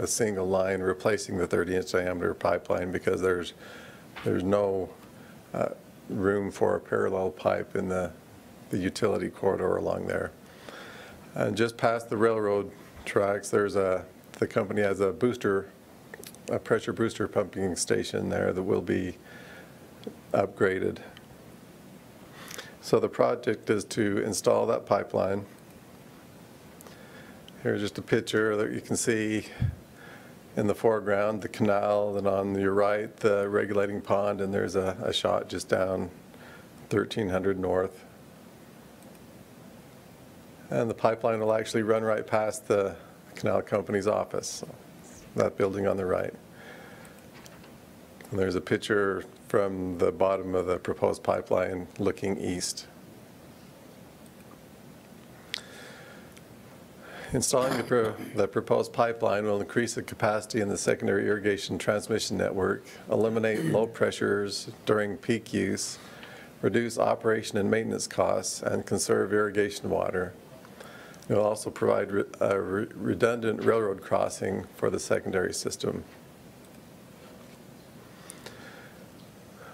[SPEAKER 4] single line replacing the 30-inch diameter pipeline, because there's no room for a parallel pipe in the utility corridor along there. And just past the railroad tracks, the company has a pressure booster pumping station there that will be upgraded. So the project is to install that pipeline. Here's just a picture that you can see in the foreground, the canal, and on your right, the regulating pond, and there's a shot just down 1300 North. And the pipeline will actually run right past the Canal Company's office, so that building on the right. And there's a picture from the bottom of the proposed pipeline looking east. Installing the proposed pipeline will increase the capacity in the secondary irrigation transmission network, eliminate low pressures during peak use, reduce operation and maintenance costs, and conserve irrigation water. It will also provide a redundant railroad crossing for the secondary system.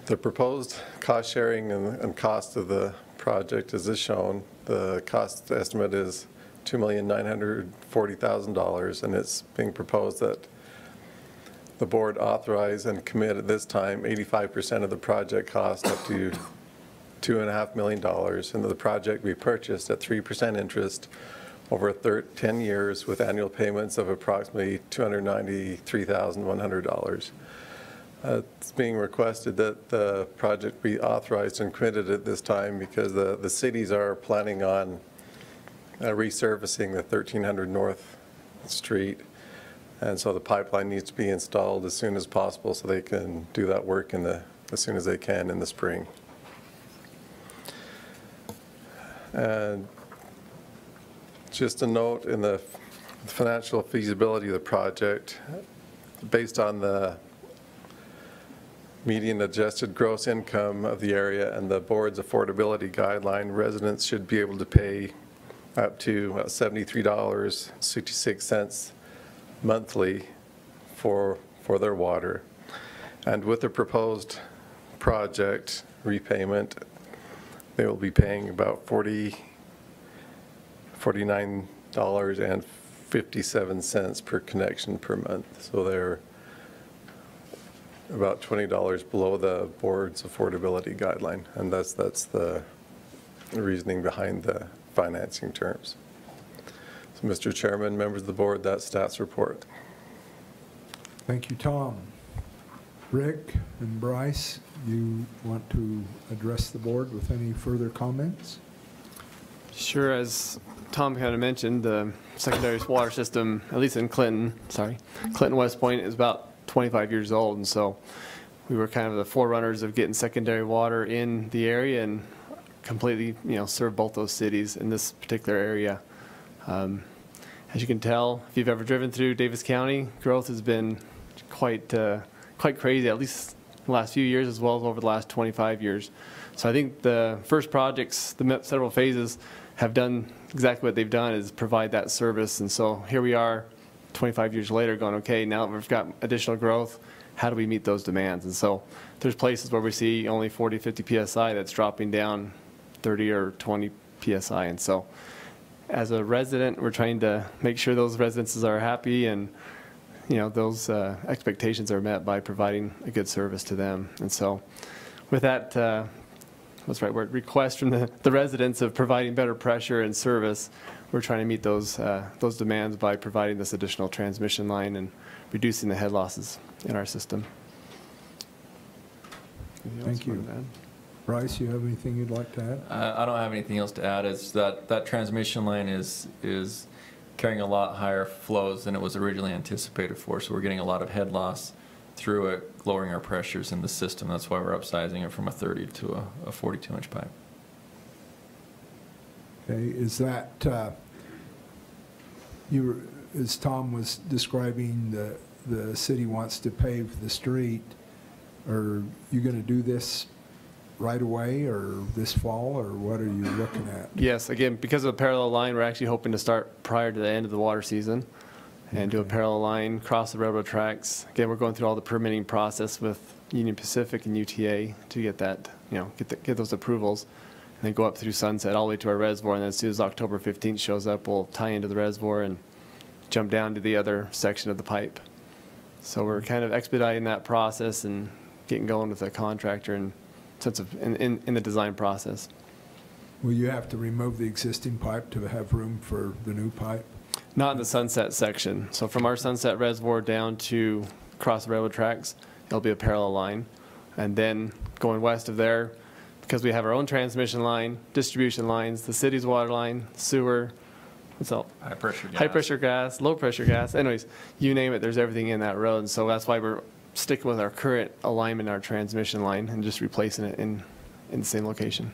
[SPEAKER 4] The proposed cost sharing and cost of the project is as shown. The cost estimate is $2,940,000, and it's being proposed that the board authorize and commit at this time 85% of the project cost up to $2.5 million, and that the project be purchased at 3% interest over 10 years with annual payments of approximately $293,100. It's being requested that the project be authorized and committed at this time because the cities are planning on resurfacing the 1300 North Street, and so the pipeline needs to be installed as soon as possible so they can do that work as soon as they can in the spring. And just a note in the financial feasibility of the project, based on the median adjusted gross income of the area and the board's affordability guideline, residents should be able to pay up to $73.66 monthly for their water. And with the proposed project repayment, they will be paying about $49.57 per connection per month. So they're about $20 below the board's affordability guideline, and that's the reasoning behind the financing terms. So, Mr. Chairman, members of the board, that's staff's report.
[SPEAKER 1] Thank you, Tom. Rick and Bryce, you want to address the board with any further comments?
[SPEAKER 3] Sure. As Tom kind of mentioned, the secondary water system, at least in Clinton West Point, is about 25 years old, and so we were kind of the forerunners of getting secondary water in the area and completely, serve both those cities in this particular area. As you can tell, if you've ever driven through Davis County, growth has been quite crazy, at least the last few years as well as over the last 25 years. So I think the first projects, the several phases, have done exactly what they've done, is provide that service. And so here we are 25 years later going, okay, now that we've got additional growth, how do we meet those demands? And so there's places where we see only 40, 50 PSI that's dropping down 30 or 20 PSI. And so as a resident, we're trying to make sure those residences are happy and those expectations are met by providing a good service to them. And so with that, what's the right word, request from the residents of providing better pressure and service, we're trying to meet those demands by providing this additional transmission line and reducing the head losses in our system.
[SPEAKER 1] Thank you. Bryce, you have anything you'd like to add?
[SPEAKER 5] I don't have anything else to add. It's that transmission line is carrying a lot higher flows than it was originally anticipated for, so we're getting a lot of head loss through it, lowering our pressures in the system. That's why we're upsizing it from a 30 to a 42-inch pipe.
[SPEAKER 1] Okay, is that, as Tom was describing, the city wants to pave the street, are you going to do this right away or this fall, or what are you looking at?
[SPEAKER 3] Yes, again, because of a parallel line, we're actually hoping to start prior to the end of the water season and do a parallel line, cross the railroad tracks. Again, we're going through all the permitting process with Union Pacific and UTA to get that, get those approvals, and then go up through Sunset all the way to our reservoir. And then as soon as October 15th shows up, we'll tie into the reservoir and jump down to the other section of the pipe. So we're kind of expediting that process and getting going with the contractor and in the design process.
[SPEAKER 1] Will you have to remove the existing pipe to have room for the new pipe?
[SPEAKER 3] Not in the Sunset section. So from our Sunset Reservoir down to across the railroad tracks, it'll be a parallel line. And then going west of there, because we have our own transmission line, distribution lines, the city's water line, sewer, what's all?
[SPEAKER 5] High pressure gas.
[SPEAKER 3] High pressure gas, low pressure gas. Anyways, you name it, there's everything in that road. And so that's why we're sticking with our current alignment, our transmission line, and just replacing it in the same location.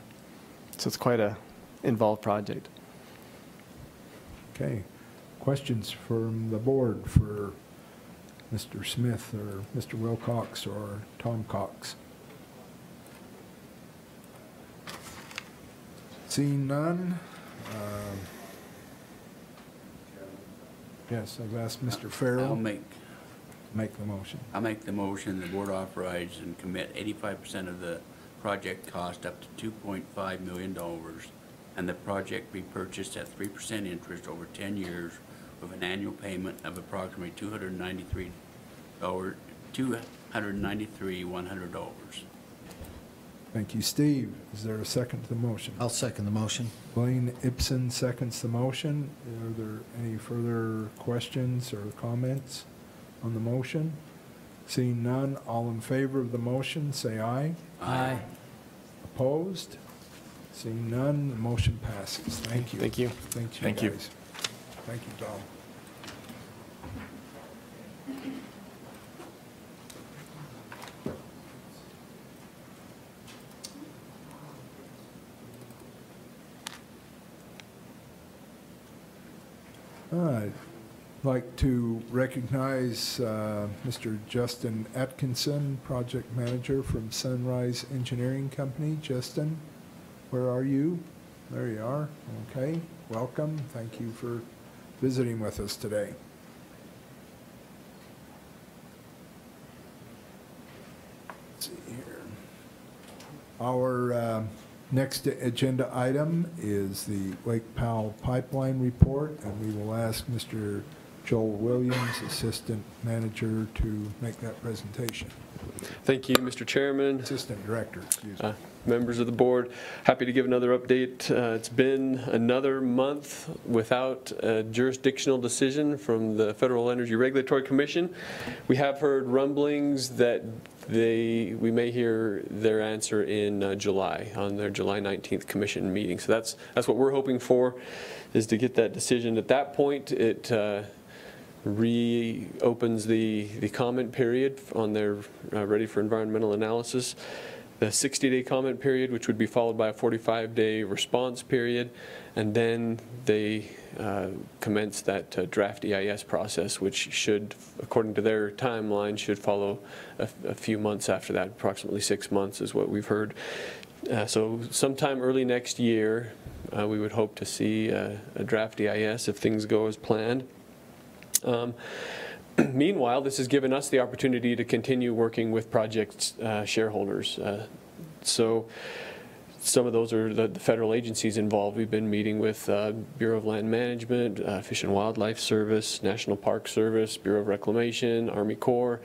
[SPEAKER 3] So it's quite a involved project.
[SPEAKER 1] Okay. Questions from the board for Mr. Smith or Mr. Wilcox or Tom Cox? Seeing none. Yes, I've asked Mr. Farrell.
[SPEAKER 12] I'll make
[SPEAKER 1] the motion.
[SPEAKER 12] I'll make the motion, the board authorize and commit 85% of the project cost up to $2.5 million, and the project be purchased at 3% interest over 10 years with an annual payment of approximately $293,100.
[SPEAKER 1] Thank you, Steve. Is there a second to the motion?
[SPEAKER 6] I'll second the motion.
[SPEAKER 1] Blaine Ibsen seconds the motion. Are there any further questions or comments on the motion? Seeing none, all in favor of the motion, say aye.
[SPEAKER 6] Aye.
[SPEAKER 1] Opposed? Seeing none, the motion passes. Thank you.
[SPEAKER 3] Thank you.
[SPEAKER 1] Thank you, guys. Thank you, Tom. I'd like to recognize Mr. Justin Atkinson, Project Manager from Sunrise Engineering Company. Justin, where are you? There you are. Okay, welcome. Thank you for visiting with us today. Let's see here. Our next agenda item is the Lake Powell Pipeline Report, and we will ask Mr. Joel Williams, Assistant Manager, to make that presentation.
[SPEAKER 17] Thank you, Mr. Chairman.
[SPEAKER 1] Assistant Director, excuse me.
[SPEAKER 17] Members of the board, happy to give another update. It's been another month without a jurisdictional decision from the Federal Energy Regulatory Commission. We have heard rumblings that we may hear their answer in July, on their July 19th commission meeting. So that's what we're hoping for, is to get that decision. At that point, it reopens the comment period on their ready for environmental analysis. the 60-day comment period, which would be followed by a 45-day response period, and then they commence that draft EIS process, which should, according to their timeline, should follow a few months after that. Approximately 6 months is what we've heard. So sometime early next year, we would hope to see a draft EIS if things go as planned. Meanwhile, this has given us the opportunity to continue working with project shareholders. So some of those are the federal agencies involved. We've been meeting with Bureau of Land Management, Fish and Wildlife Service, National Park Service, Bureau of Reclamation, Army Corps,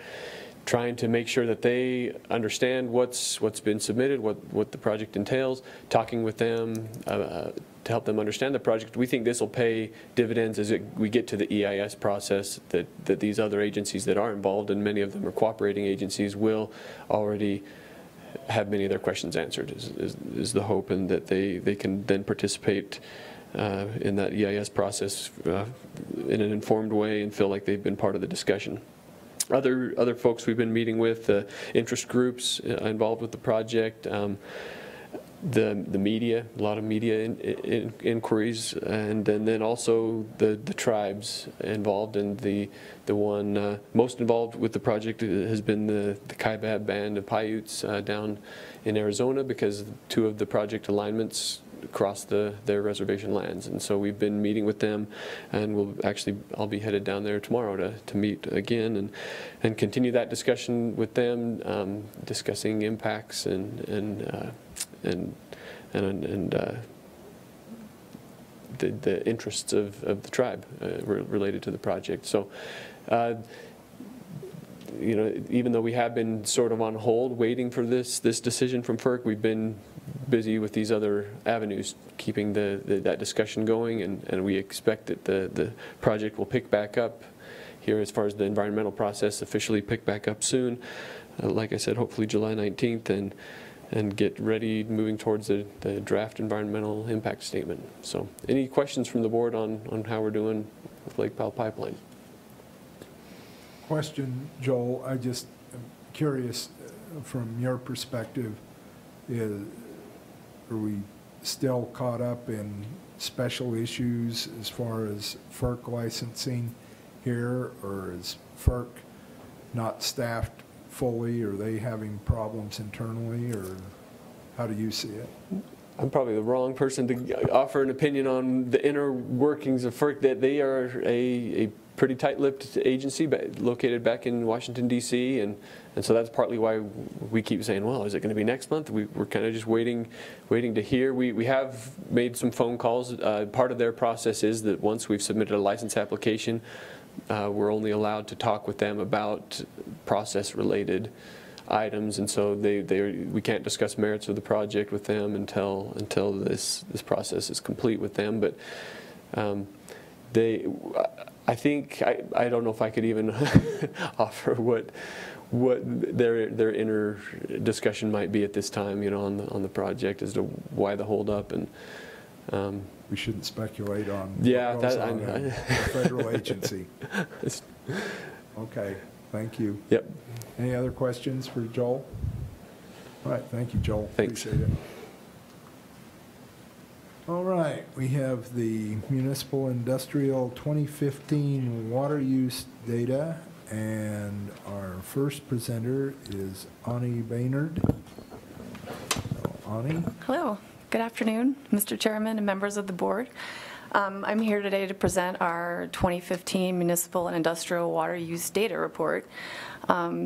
[SPEAKER 17] trying to make sure that they understand what's been submitted, what the project entails, talking with them to help them understand the project. We think this will pay dividends as we get to the EIS process, that these other agencies that are involved, and many of them are cooperating agencies, will already have many of their questions answered, is the hope, and that they can then participate in that EIS process in an informed way and feel like they've been part of the discussion. Other folks we've been meeting with, interest groups involved with the project, the media, a lot of media inquiries, and then also the tribes involved. And the one most involved with the project has been the Kaibab Band of Paiutes down in Arizona, because 2 of the project alignments across their reservation lands. And so we've been meeting with them, and I'll be headed down there tomorrow to meet again and continue that discussion with them, discussing impacts and the interests of the tribe related to the project. So you know, even though we have been sort of on hold waiting for this decision from FERC, we've been busy with these other avenues, keeping that discussion going, and we expect that the project will pick back up here as far as the environmental process officially pick back up soon. Like I said, hopefully July 19th, and get ready moving towards the draft environmental impact statement. So any questions from the board on how we're doing with Lake Powell Pipeline?
[SPEAKER 1] Question, Joel, I just am curious from your perspective, are we still caught up in special issues as far as FERC licensing here, or is FERC not staffed fully? Are they having problems internally, or how do you see it?
[SPEAKER 17] I'm probably the wrong person to offer an opinion on the inner workings of FERC. That they are a pretty tight-lipped agency located back in Washington, D.C., and so that's partly why we keep saying, well, is it going to be next month? We're kind of just waiting to hear. We have made some phone calls. Part of their process is that once we've submitted a license application, we're only allowed to talk with them about process-related items, and so we can't discuss merits of the project with them until this process is complete with them. But I think I don't know if I could even offer what their inner discussion might be at this time, you know, on the project as to why the holdup. And
[SPEAKER 1] we shouldn't speculate on
[SPEAKER 17] what
[SPEAKER 1] goes on in a federal agency. Okay, thank you.
[SPEAKER 17] Yep.
[SPEAKER 1] Any other questions for Joel? All right, thank you, Joel.
[SPEAKER 17] Thanks.
[SPEAKER 1] Appreciate it. All right, we have the Municipal Industrial 2015 water use data, and our first presenter is Ani Baynard. Ani?
[SPEAKER 18] Hello. Good afternoon, Mr. Chairman and members of the board. I'm here today to present our 2015 Municipal and Industrial Water Use Data Report,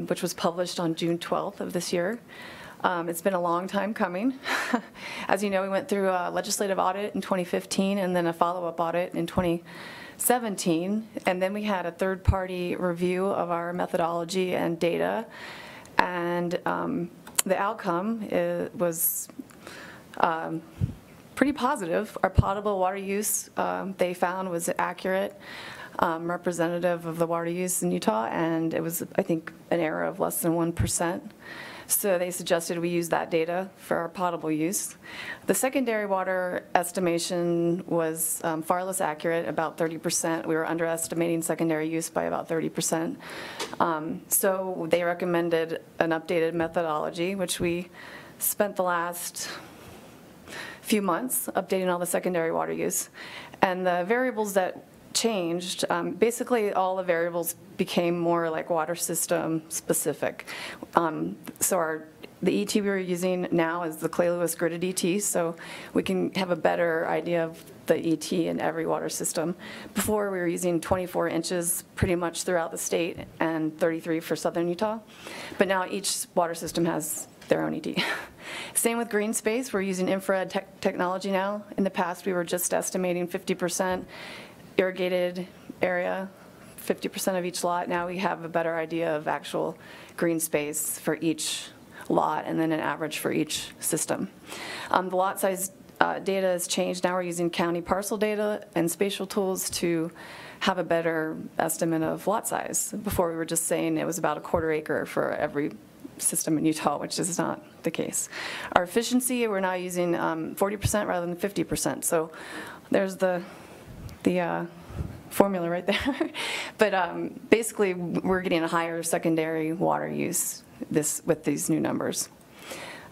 [SPEAKER 18] which was published on June 12th of this year. It's been a long time coming. As you know, we went through a legislative audit in 2015 and then a follow-up audit in 2017, and then we had a third-party review of our methodology and data, and the outcome was pretty positive. Our potable water use, they found, was accurate, representative of the water use in Utah, and it was, I think, an error of less than 1%. So they suggested we use that data for our potable use. The secondary water estimation was far less accurate, about 30%. We were underestimating secondary use by about 30%. So they recommended an updated methodology, which we spent the last few months updating all the secondary water use. And the variables that changed, basically all the variables became more like water system specific. So the ET we were using now is the Clay Lewis gridded ET, so we can have a better idea of the ET in every water system. Before we were using 24 inches pretty much throughout the state and 33 for southern Utah, but now each water system has their own ET. Same with green space, we're using infrared technology now. In the past we were just estimating 50% irrigated area, 50% of each lot. Now we have a better idea of actual green space for each lot and then an average for each system. The lot size data has changed. Now we're using county parcel data and spatial tools to have a better estimate of lot size. Before we were just saying it was about a 1/4 acre for every system in Utah, which is not the case. Our efficiency, we're now using 40% rather than 50%. So there's the formula right there. But basically, we're getting a higher secondary water use with these new numbers.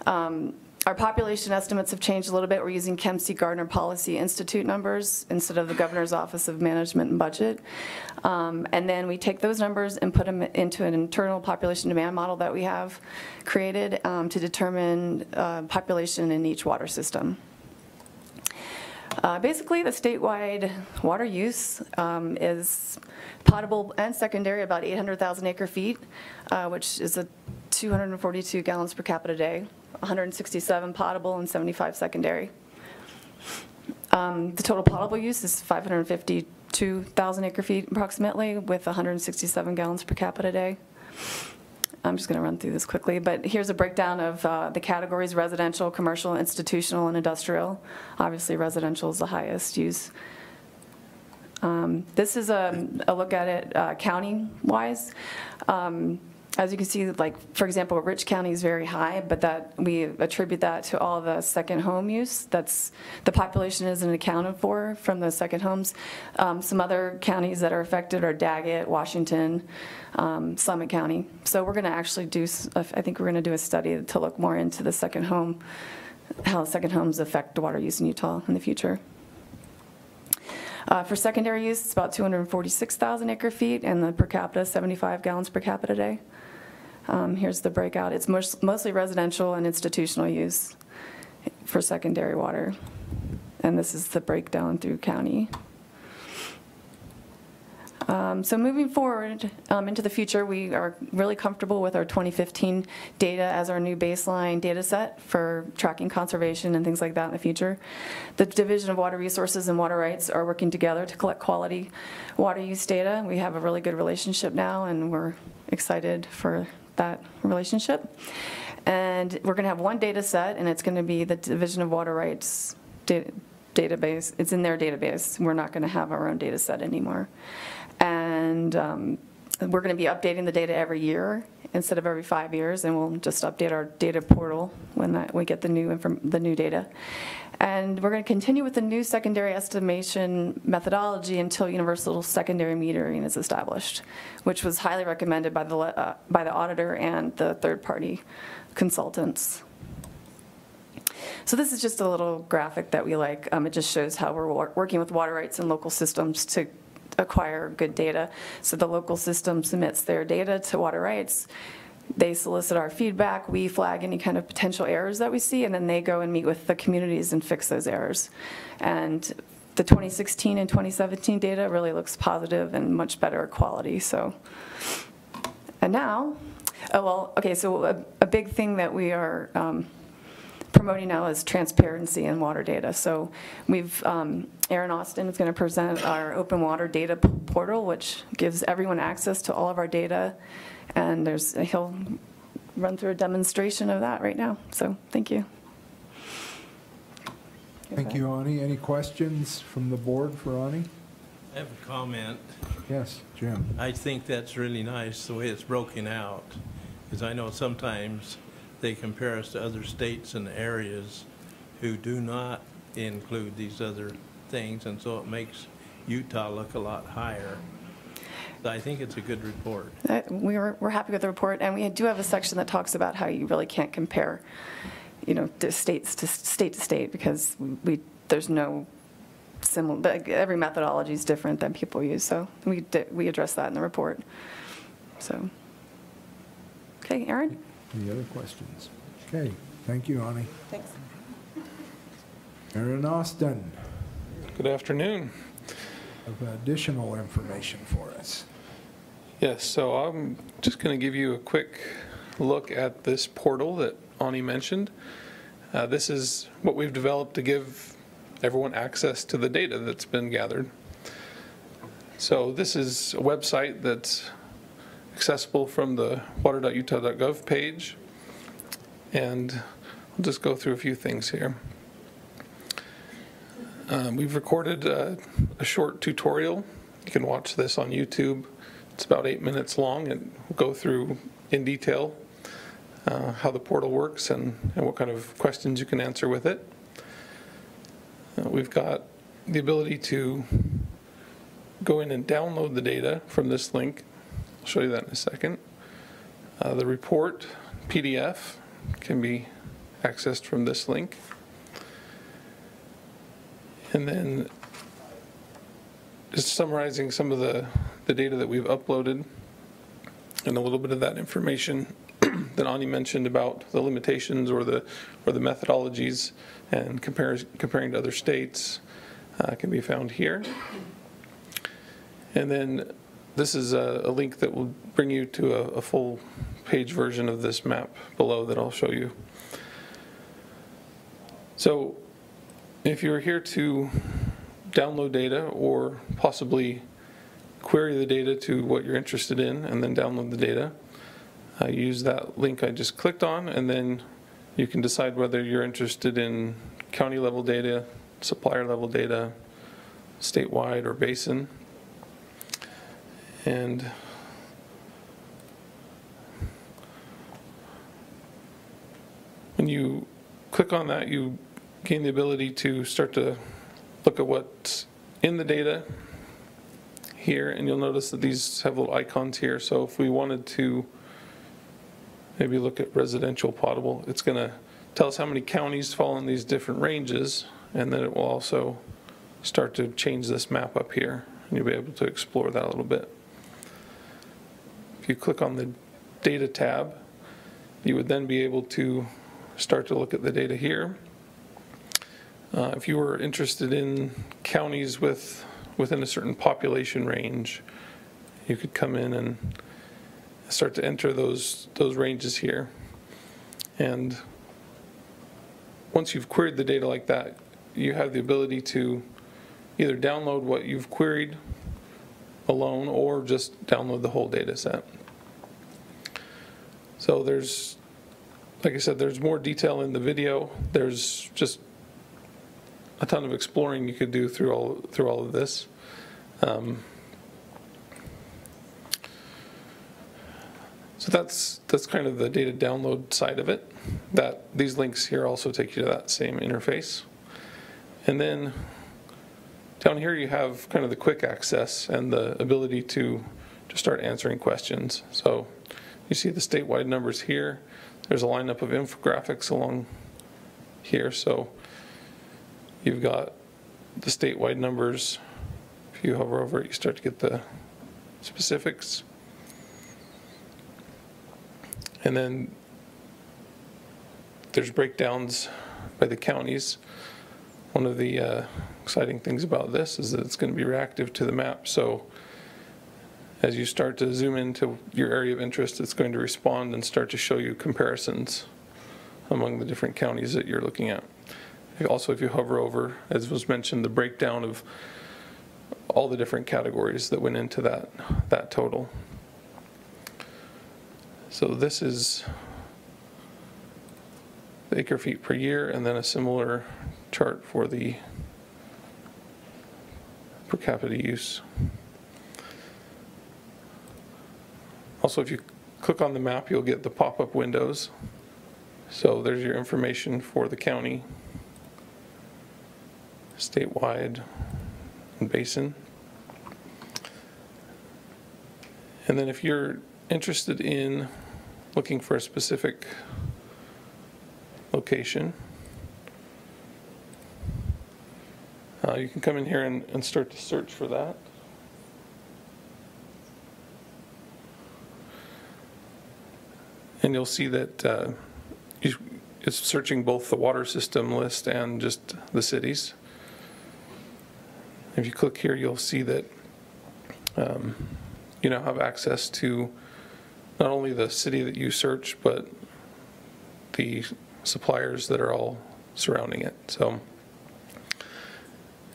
[SPEAKER 18] Our population estimates have changed a little bit. We're using Kempsey Gardner Policy Institute numbers instead of the Governor's Office of Management and Budget. And then we take those numbers and put them into an internal population demand model that we have created to determine population in each water system. Basically, the statewide water use is potable and secondary about 800,000 acre-feet, which is 242 gallons per capita day, 167 potable and 75 secondary. The total potable use is 552,000 acre-feet approximately, with 167 gallons per capita day. I'm just going to run through this quickly, but here's a breakdown of the categories: residential, commercial, institutional, and industrial. Obviously, residential is the highest use. This is a look at it county-wise. As you can see, like, for example, Rich County is very high, but we attribute that to all the second home use. The population isn't accounted for from the second homes. Some other counties that are affected are Daggett, Washington, Summit County. So we're going to actually I think we're going to do a study to look more into the second home, how second homes affect water use in Utah in the future. For secondary use, it's about 246,000 acre-feet, and the per capita, 75 gallons per capita day. Here's the breakout. It's mostly residential and institutional use for secondary water. And this is the breakdown through county. So moving forward into the future, we are really comfortable with our 2015 data as our new baseline data set for tracking conservation and things like that in the future. The Division of Water Resources and Water Rights are working together to collect quality water use data. We have a really good relationship now, and we're excited for that relationship. And we're going to have one data set, and it's going to be the Division of Water Rights database. It's in their database. We're not going to have our own data set anymore. And we're going to be updating the data every year instead of every 5 years, and we'll just update our data portal when we get the new data. And we're going to continue with the new secondary estimation methodology until universal secondary metering is established, which was highly recommended by the auditor and the third-party consultants. So this is just a little graphic that we like. It just shows how we're working with water rights and local systems to acquire good data. So the local system submits their data to water rights. They solicit our feedback. We flag any kind of potential errors that we see, and then they go and meet with the communities and fix those errors. And the 2016 and 2017 data really looks positive and much better quality. So, and now, so a big thing that we are promoting now is transparency in water data. So we've, Aaron Austin is going to present our open water data portal, which gives everyone access to all of our data. And he'll run through a demonstration of that right now. So thank you.
[SPEAKER 1] Thank you, Ani. Any questions from the board for Ani?
[SPEAKER 2] I have a comment.
[SPEAKER 1] Yes, Jim.
[SPEAKER 2] I think that's really nice, the way it's broken out, because I know sometimes they compare us to other states and areas who do not include these other things, and so it makes Utah look a lot higher. I think it's a good report.
[SPEAKER 18] We're happy with the report, and we do have a section that talks about how you really can't compare state to state, because there's no similar, every methodology is different that people use, so we address that in the report. So, okay, Aaron?
[SPEAKER 1] Any other questions? Okay, thank you, Ani.
[SPEAKER 18] Thanks.
[SPEAKER 1] Aaron Austin,
[SPEAKER 19] Good afternoon.
[SPEAKER 1] have additional information for us.
[SPEAKER 19] Yes, so I'm just going to give you a quick look at this portal that Ani mentioned. This is what we've developed to give everyone access to the data that's been gathered. So this is a website that's accessible from the water.utah.gov page, and I'll just go through a few things here. We've recorded a short tutorial. You can watch this on YouTube. It's about 8 minutes long, and we'll go through in detail how the portal works and what kind of questions you can answer with it. We've got the ability to go in and download the data from this link. I'll show you that in a second. The report PDF can be accessed from this link. And then just summarizing some of the data that we've uploaded and a little bit of that information that Ani mentioned about the limitations or the methodologies and comparing to other states can be found here. And then this is a link that will bring you to a full page version of this map below that I'll show you. So if you're here to download data or possibly query the data to what you're interested in and then download the data, use that link I just clicked on, and then you can decide whether you're interested in county level data, supplier level data, statewide, or basin. And when you click on that, you gain the ability to start to look at what's in the data here, and you'll notice that these have little icons here. So if we wanted to maybe look at residential potable, it's going to tell us how many counties fall in these different ranges, and then it will also start to change this map up here, and you'll be able to explore that a little bit. If you click on the data tab, you would then be able to start to look at the data here. If you were interested in counties within a certain population range, you could come in and start to enter those ranges here. And once you've queried the data like that, you have the ability to either download what you've queried alone or just download the whole data set. So there's, like I said, there's more detail in the video. There's just a ton of exploring you could do through all of this. So that's kind of the data download side of it. These links here also take you to that same interface. And then down here you have kind of the quick access and the ability to start answering questions. So you see the statewide numbers here. There's a lineup of infographics along here. So you've got the statewide numbers. If you hover over it, you start to get the specifics. And then there's breakdowns by the counties. One of the exciting things about this is that it's going to be reactive to the map. So as you start to zoom into your area of interest, it's going to respond and start to show you comparisons among the different counties that you're looking at. Also, if you hover over, as was mentioned, the breakdown of all the different categories that went into that total. So this is the acre feet per year, and then a similar chart for the per capita use. Also, if you click on the map, you'll get the pop-up windows. So there's your information for the county, statewide, and basin. And then if you're interested in looking for a specific location. You can come in here and start to search for that. And you'll see that it's searching both the water system list and just the cities. If you click here, you'll see that you now have access to not only the city that you search, but the suppliers that are all surrounding it. So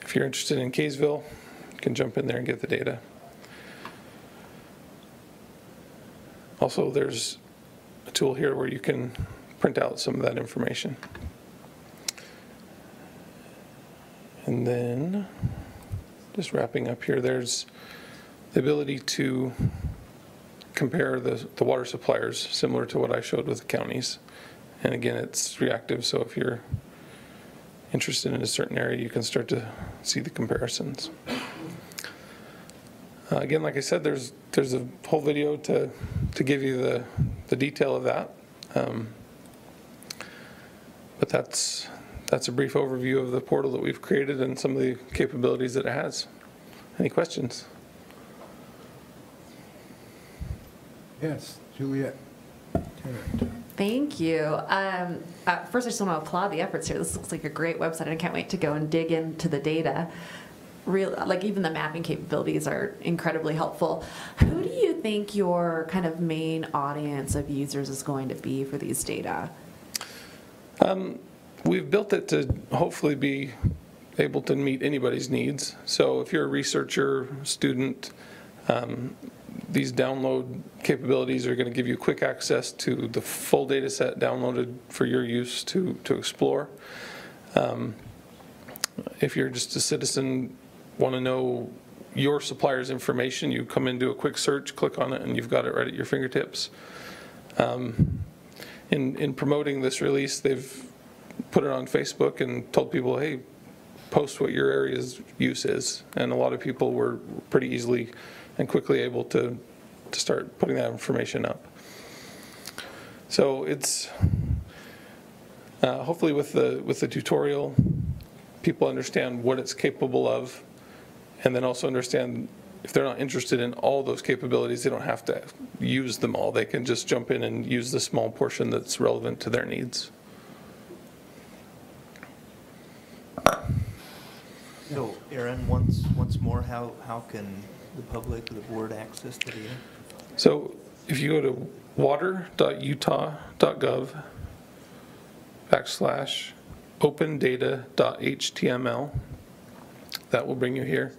[SPEAKER 19] if you're interested in Kaysville, you can jump in there and get the data. Also, there's a tool here where you can print out some of that information. And then, just wrapping up here, there's the ability to compare the water suppliers, similar to what I showed with the counties. And again, it's reactive, so if you're interested in a certain area, you can start to see the comparisons. Again, like I said, there's a whole video to give you the detail of that. But that's a brief overview of the portal that we've created and some of the capabilities that it has. Any questions?
[SPEAKER 1] Yes, Juliet.
[SPEAKER 7] Thank you. First, I just want to applaud the efforts here. This looks like a great website, and I can't wait to go and dig into the data. Like even the mapping capabilities are incredibly helpful. Who do you think your kind of main audience of users is going to be for these data?
[SPEAKER 19] We've built it to hopefully be able to meet anybody's needs. So if you're a researcher, student, these download capabilities are going to give you quick access to the full data set downloaded for your use to explore. If you're just a citizen, want to know your supplier's information, you come in, do a quick search, click on it, and you've got it right at your fingertips. In promoting this release, they've put it on Facebook and told people, hey, post what your area's use is. And a lot of people were pretty easily and quickly able to start putting that information up. So it's hopefully with the tutorial, people understand what it's capable of, and then also understand if they're not interested in all those capabilities, they don't have to use them all. They can just jump in and use the small portion that's relevant to their needs.
[SPEAKER 20] So, Aaron, once more, how can the public or the board access the data?
[SPEAKER 19] So if you go to water.utah.gov/opendata.html, that will bring you here.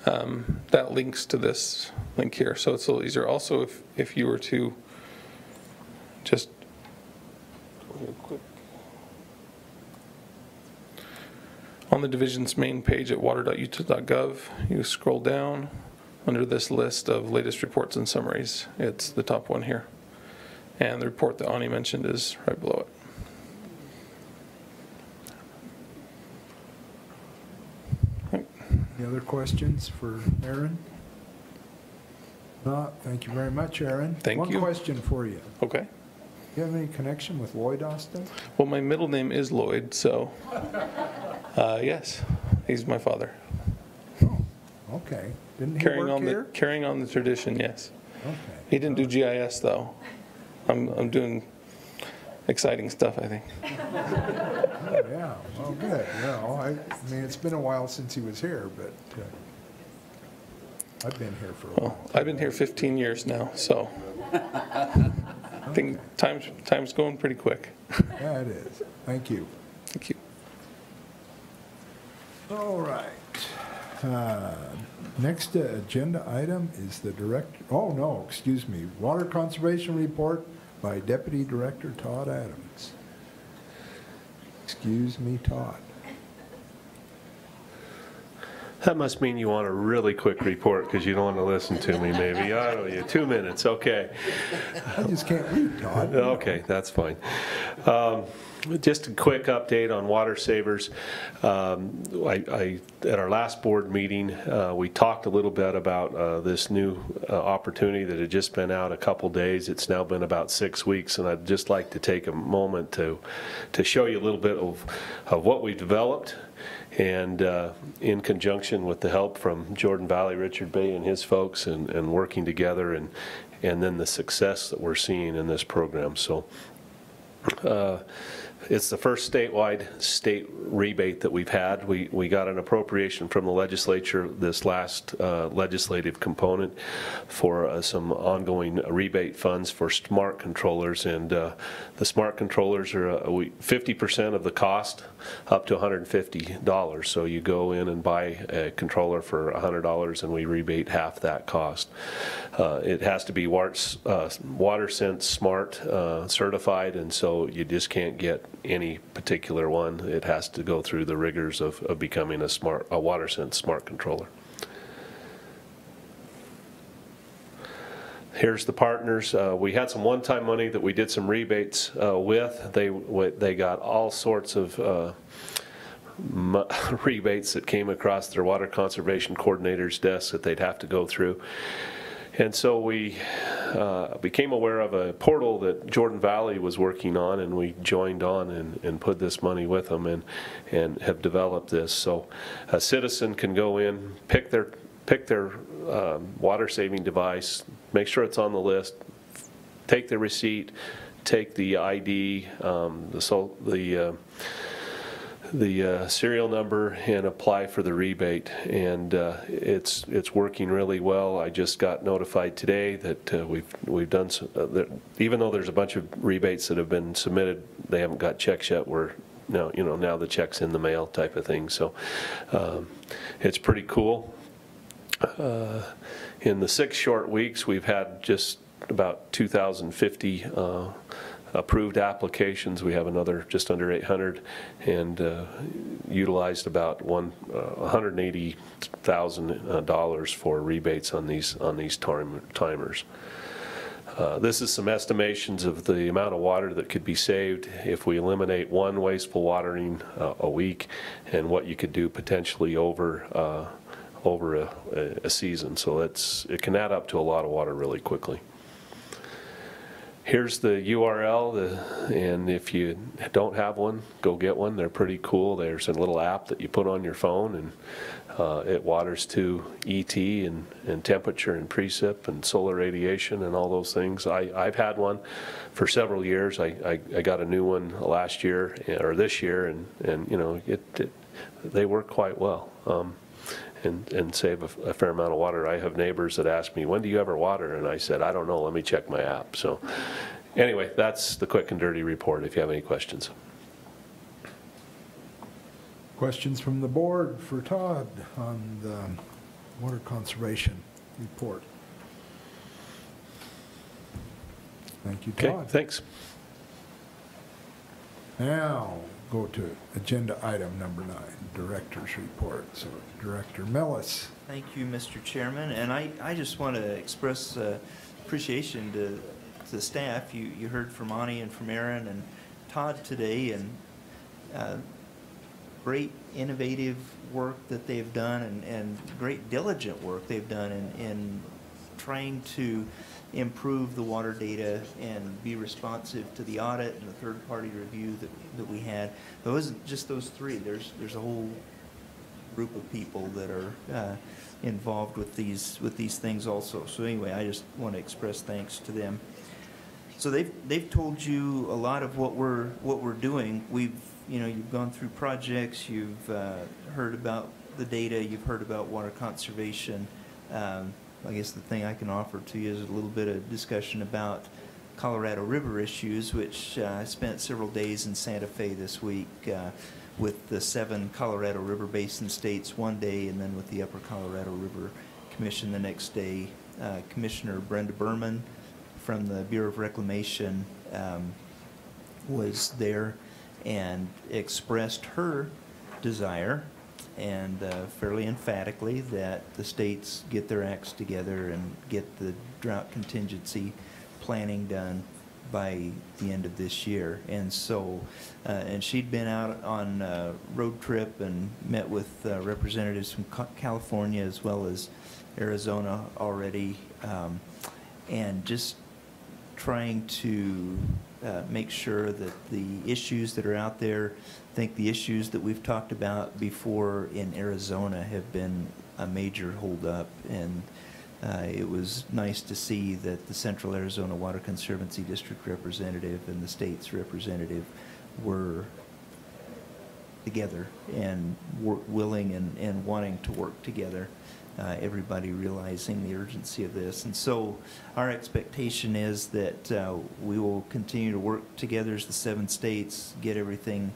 [SPEAKER 19] That links to this link here, so it's a little easier. Also, if you were to just real quick on the division's main page at water.utah.gov, you scroll down under this list of latest reports and summaries. It's the top one here, and the report that Ani mentioned is right below it.
[SPEAKER 1] Any other questions for Aaron? No, thank you very much, Aaron.
[SPEAKER 19] Thank you.
[SPEAKER 1] One question for you.
[SPEAKER 19] Okay.
[SPEAKER 1] Do you have any connection with Lloyd Austin?
[SPEAKER 19] Well, my middle name is Lloyd, so yes, he's my father.
[SPEAKER 1] Oh, okay. Didn't he work here?
[SPEAKER 19] Carrying on the tradition, yes.
[SPEAKER 1] Okay.
[SPEAKER 19] He didn't do GIS though. I'm doing exciting stuff, I think.
[SPEAKER 1] Oh, yeah, well, good. Well, I mean, it's been a while since he was here, but I've been here for a while.
[SPEAKER 19] Well, I've been here 15 years now, so I think time's going pretty quick.
[SPEAKER 1] Yeah, it is. Thank you.
[SPEAKER 19] Thank you.
[SPEAKER 1] All right. Next agenda item is the Water Conservation Report by Deputy Director Todd Adams. Excuse me, Todd.
[SPEAKER 21] That must mean you want a really quick report because you don't want to listen to me, maybe. I don't know, 2 minutes, okay.
[SPEAKER 1] I just can't read, Todd.
[SPEAKER 21] Okay, that's fine. Just a quick update on water savers. At our last board meeting, we talked a little bit about this new opportunity that had just been out a couple days. It's now been about 6 weeks, and I'd just like to take a moment to show you a little bit of what we developed, and in conjunction with the help from Jordan Valley, Richard Bay and his folks, and working together, and then the success that we're seeing in this program. So it's the first statewide state rebate that we've had. We got an appropriation from the legislature this last legislative component for some ongoing rebate funds for smart controllers, and the smart controllers are 50% of the cost up to $150. So you go in and buy a controller for $100 and we rebate half that cost. It has to be WaterSense Smart certified, and so you just can't get any particular one. It has to go through the rigors of becoming a WaterSense Smart controller. Here's the partners. We had some one-time money that we did some rebates with. They got all sorts of rebates that came across their water conservation coordinator's desk that they'd have to go through. And so we became aware of a portal that Jordan Valley was working on, and we joined on and put this money with them and have developed this. So a citizen can go in, pick their water saving device, make sure it's on the list, take the receipt, take the ID, the serial number, and apply for the rebate. And it's working really well. I just got notified today that we've done even though there's a bunch of rebates that have been submitted, they haven't got checks yet. We're now the check's in the mail type of thing. So it's pretty cool. In the 6 short weeks, we've had just about 2,050 approved applications. We have another just under 800, and utilized about $180,000 for rebates on these timers. This is some estimations of the amount of water that could be saved if we eliminate one wasteful watering a week, and what you could do potentially over a season. So it can add up to a lot of water really quickly. Here's the URL, and if you don't have one, go get one. They're pretty cool. There's a little app that you put on your phone, and it waters to ET and temperature and precip and solar radiation and all those things. I've had one for several years. I got a new one last year or this year, and they work quite well. And save a fair amount of water. I have neighbors that ask me, when do you ever water? And I said, I don't know, let me check my app. So anyway, that's the quick and dirty report if you have any questions.
[SPEAKER 1] Questions from the board for Todd on the water conservation report? Thank you, Todd.
[SPEAKER 21] Okay, thanks.
[SPEAKER 1] Now, go to agenda item number 9, Director's Report. So, Director Millis.
[SPEAKER 20] Thank you, Mr. Chairman, and I just want to express appreciation to the staff. You heard from Ani and from Aaron and Todd today, and great innovative work that they've done, and great diligent work they've done in trying to improve the water data and be responsive to the audit and the third-party review that we had. But it wasn't just those three. There's a whole group of people that are involved with these things also. So anyway, I just want to express thanks to them. So they've told you a lot of what we're doing. You've gone through projects. You've heard about the data. You've heard about water conservation. I guess the thing I can offer to you is a little bit of discussion about Colorado River issues, which I spent several days in Santa Fe this week with the 7 Colorado River Basin states one day, and then with the Upper Colorado River Commission the next day. Commissioner Brenda Berman from the Bureau of Reclamation was there and expressed her desire and fairly emphatically that the states get their acts together and get the drought contingency planning done by the end of this year. And so, and she'd been out on a road trip and met with representatives from California as well as Arizona already, and just trying to make sure that the issues that are out there, I think the issues that we've talked about before in Arizona have been a major holdup, and it was nice to see that the Central Arizona Water Conservancy District representative and the state's representative were together and willing and wanting to work together. Everybody realizing the urgency of this. And so our expectation is that we will continue to work together as the 7 states, get everything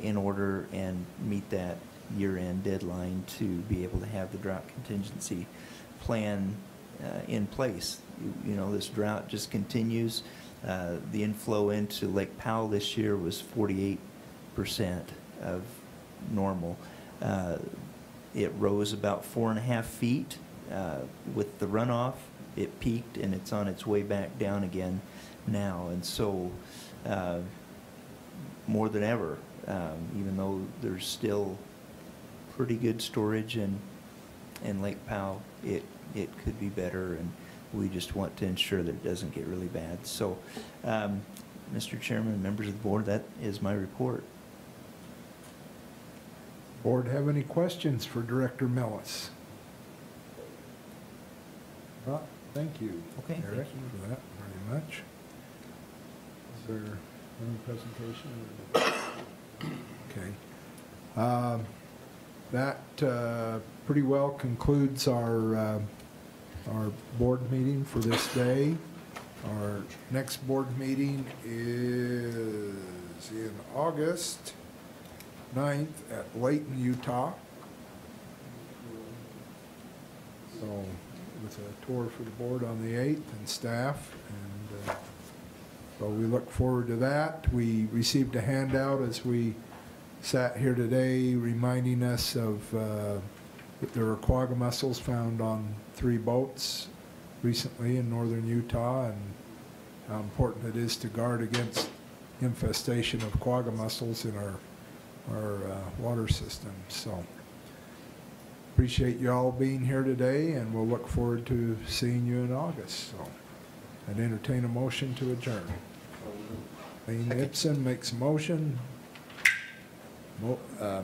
[SPEAKER 20] in order and meet that year-end deadline to be able to have the drought contingency plan in place. You know, this drought just continues. The inflow into Lake Powell this year was 48% of normal. It rose about 4.5 feet with the runoff. It peaked and it's on its way back down again now. And so more than ever, even though there's still pretty good storage in Lake Powell, it could be better, and we just want to ensure that it doesn't get really bad. So, Mr. Chairman, members of the board, that is my report.
[SPEAKER 1] Board have any questions for Director Millis? Well, thank you,
[SPEAKER 20] Okay, thank
[SPEAKER 1] Eric,
[SPEAKER 20] you
[SPEAKER 1] for that very much. Is there any presentation? Okay. That pretty well concludes our board meeting for this day. Our next board meeting is in August 9th at Layton, Utah. So with a tour for the board on the 8th and staff, and so we look forward to that. We received a handout as we sat here today reminding us of that there are quagga mussels found on 3 boats recently in northern Utah, and how important it is to guard against infestation of quagga mussels in our water system. So appreciate you all being here today, and we'll look forward to seeing you in August. So I'd entertain a motion to adjourn. Lane Ibsen makes a motion.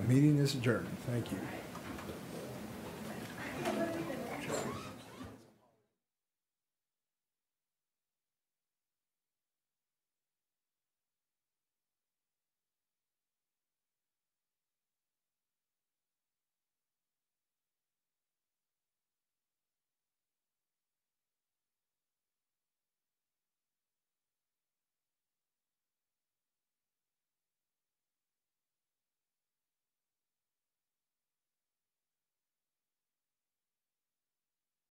[SPEAKER 1] Meeting is adjourned. Thank you.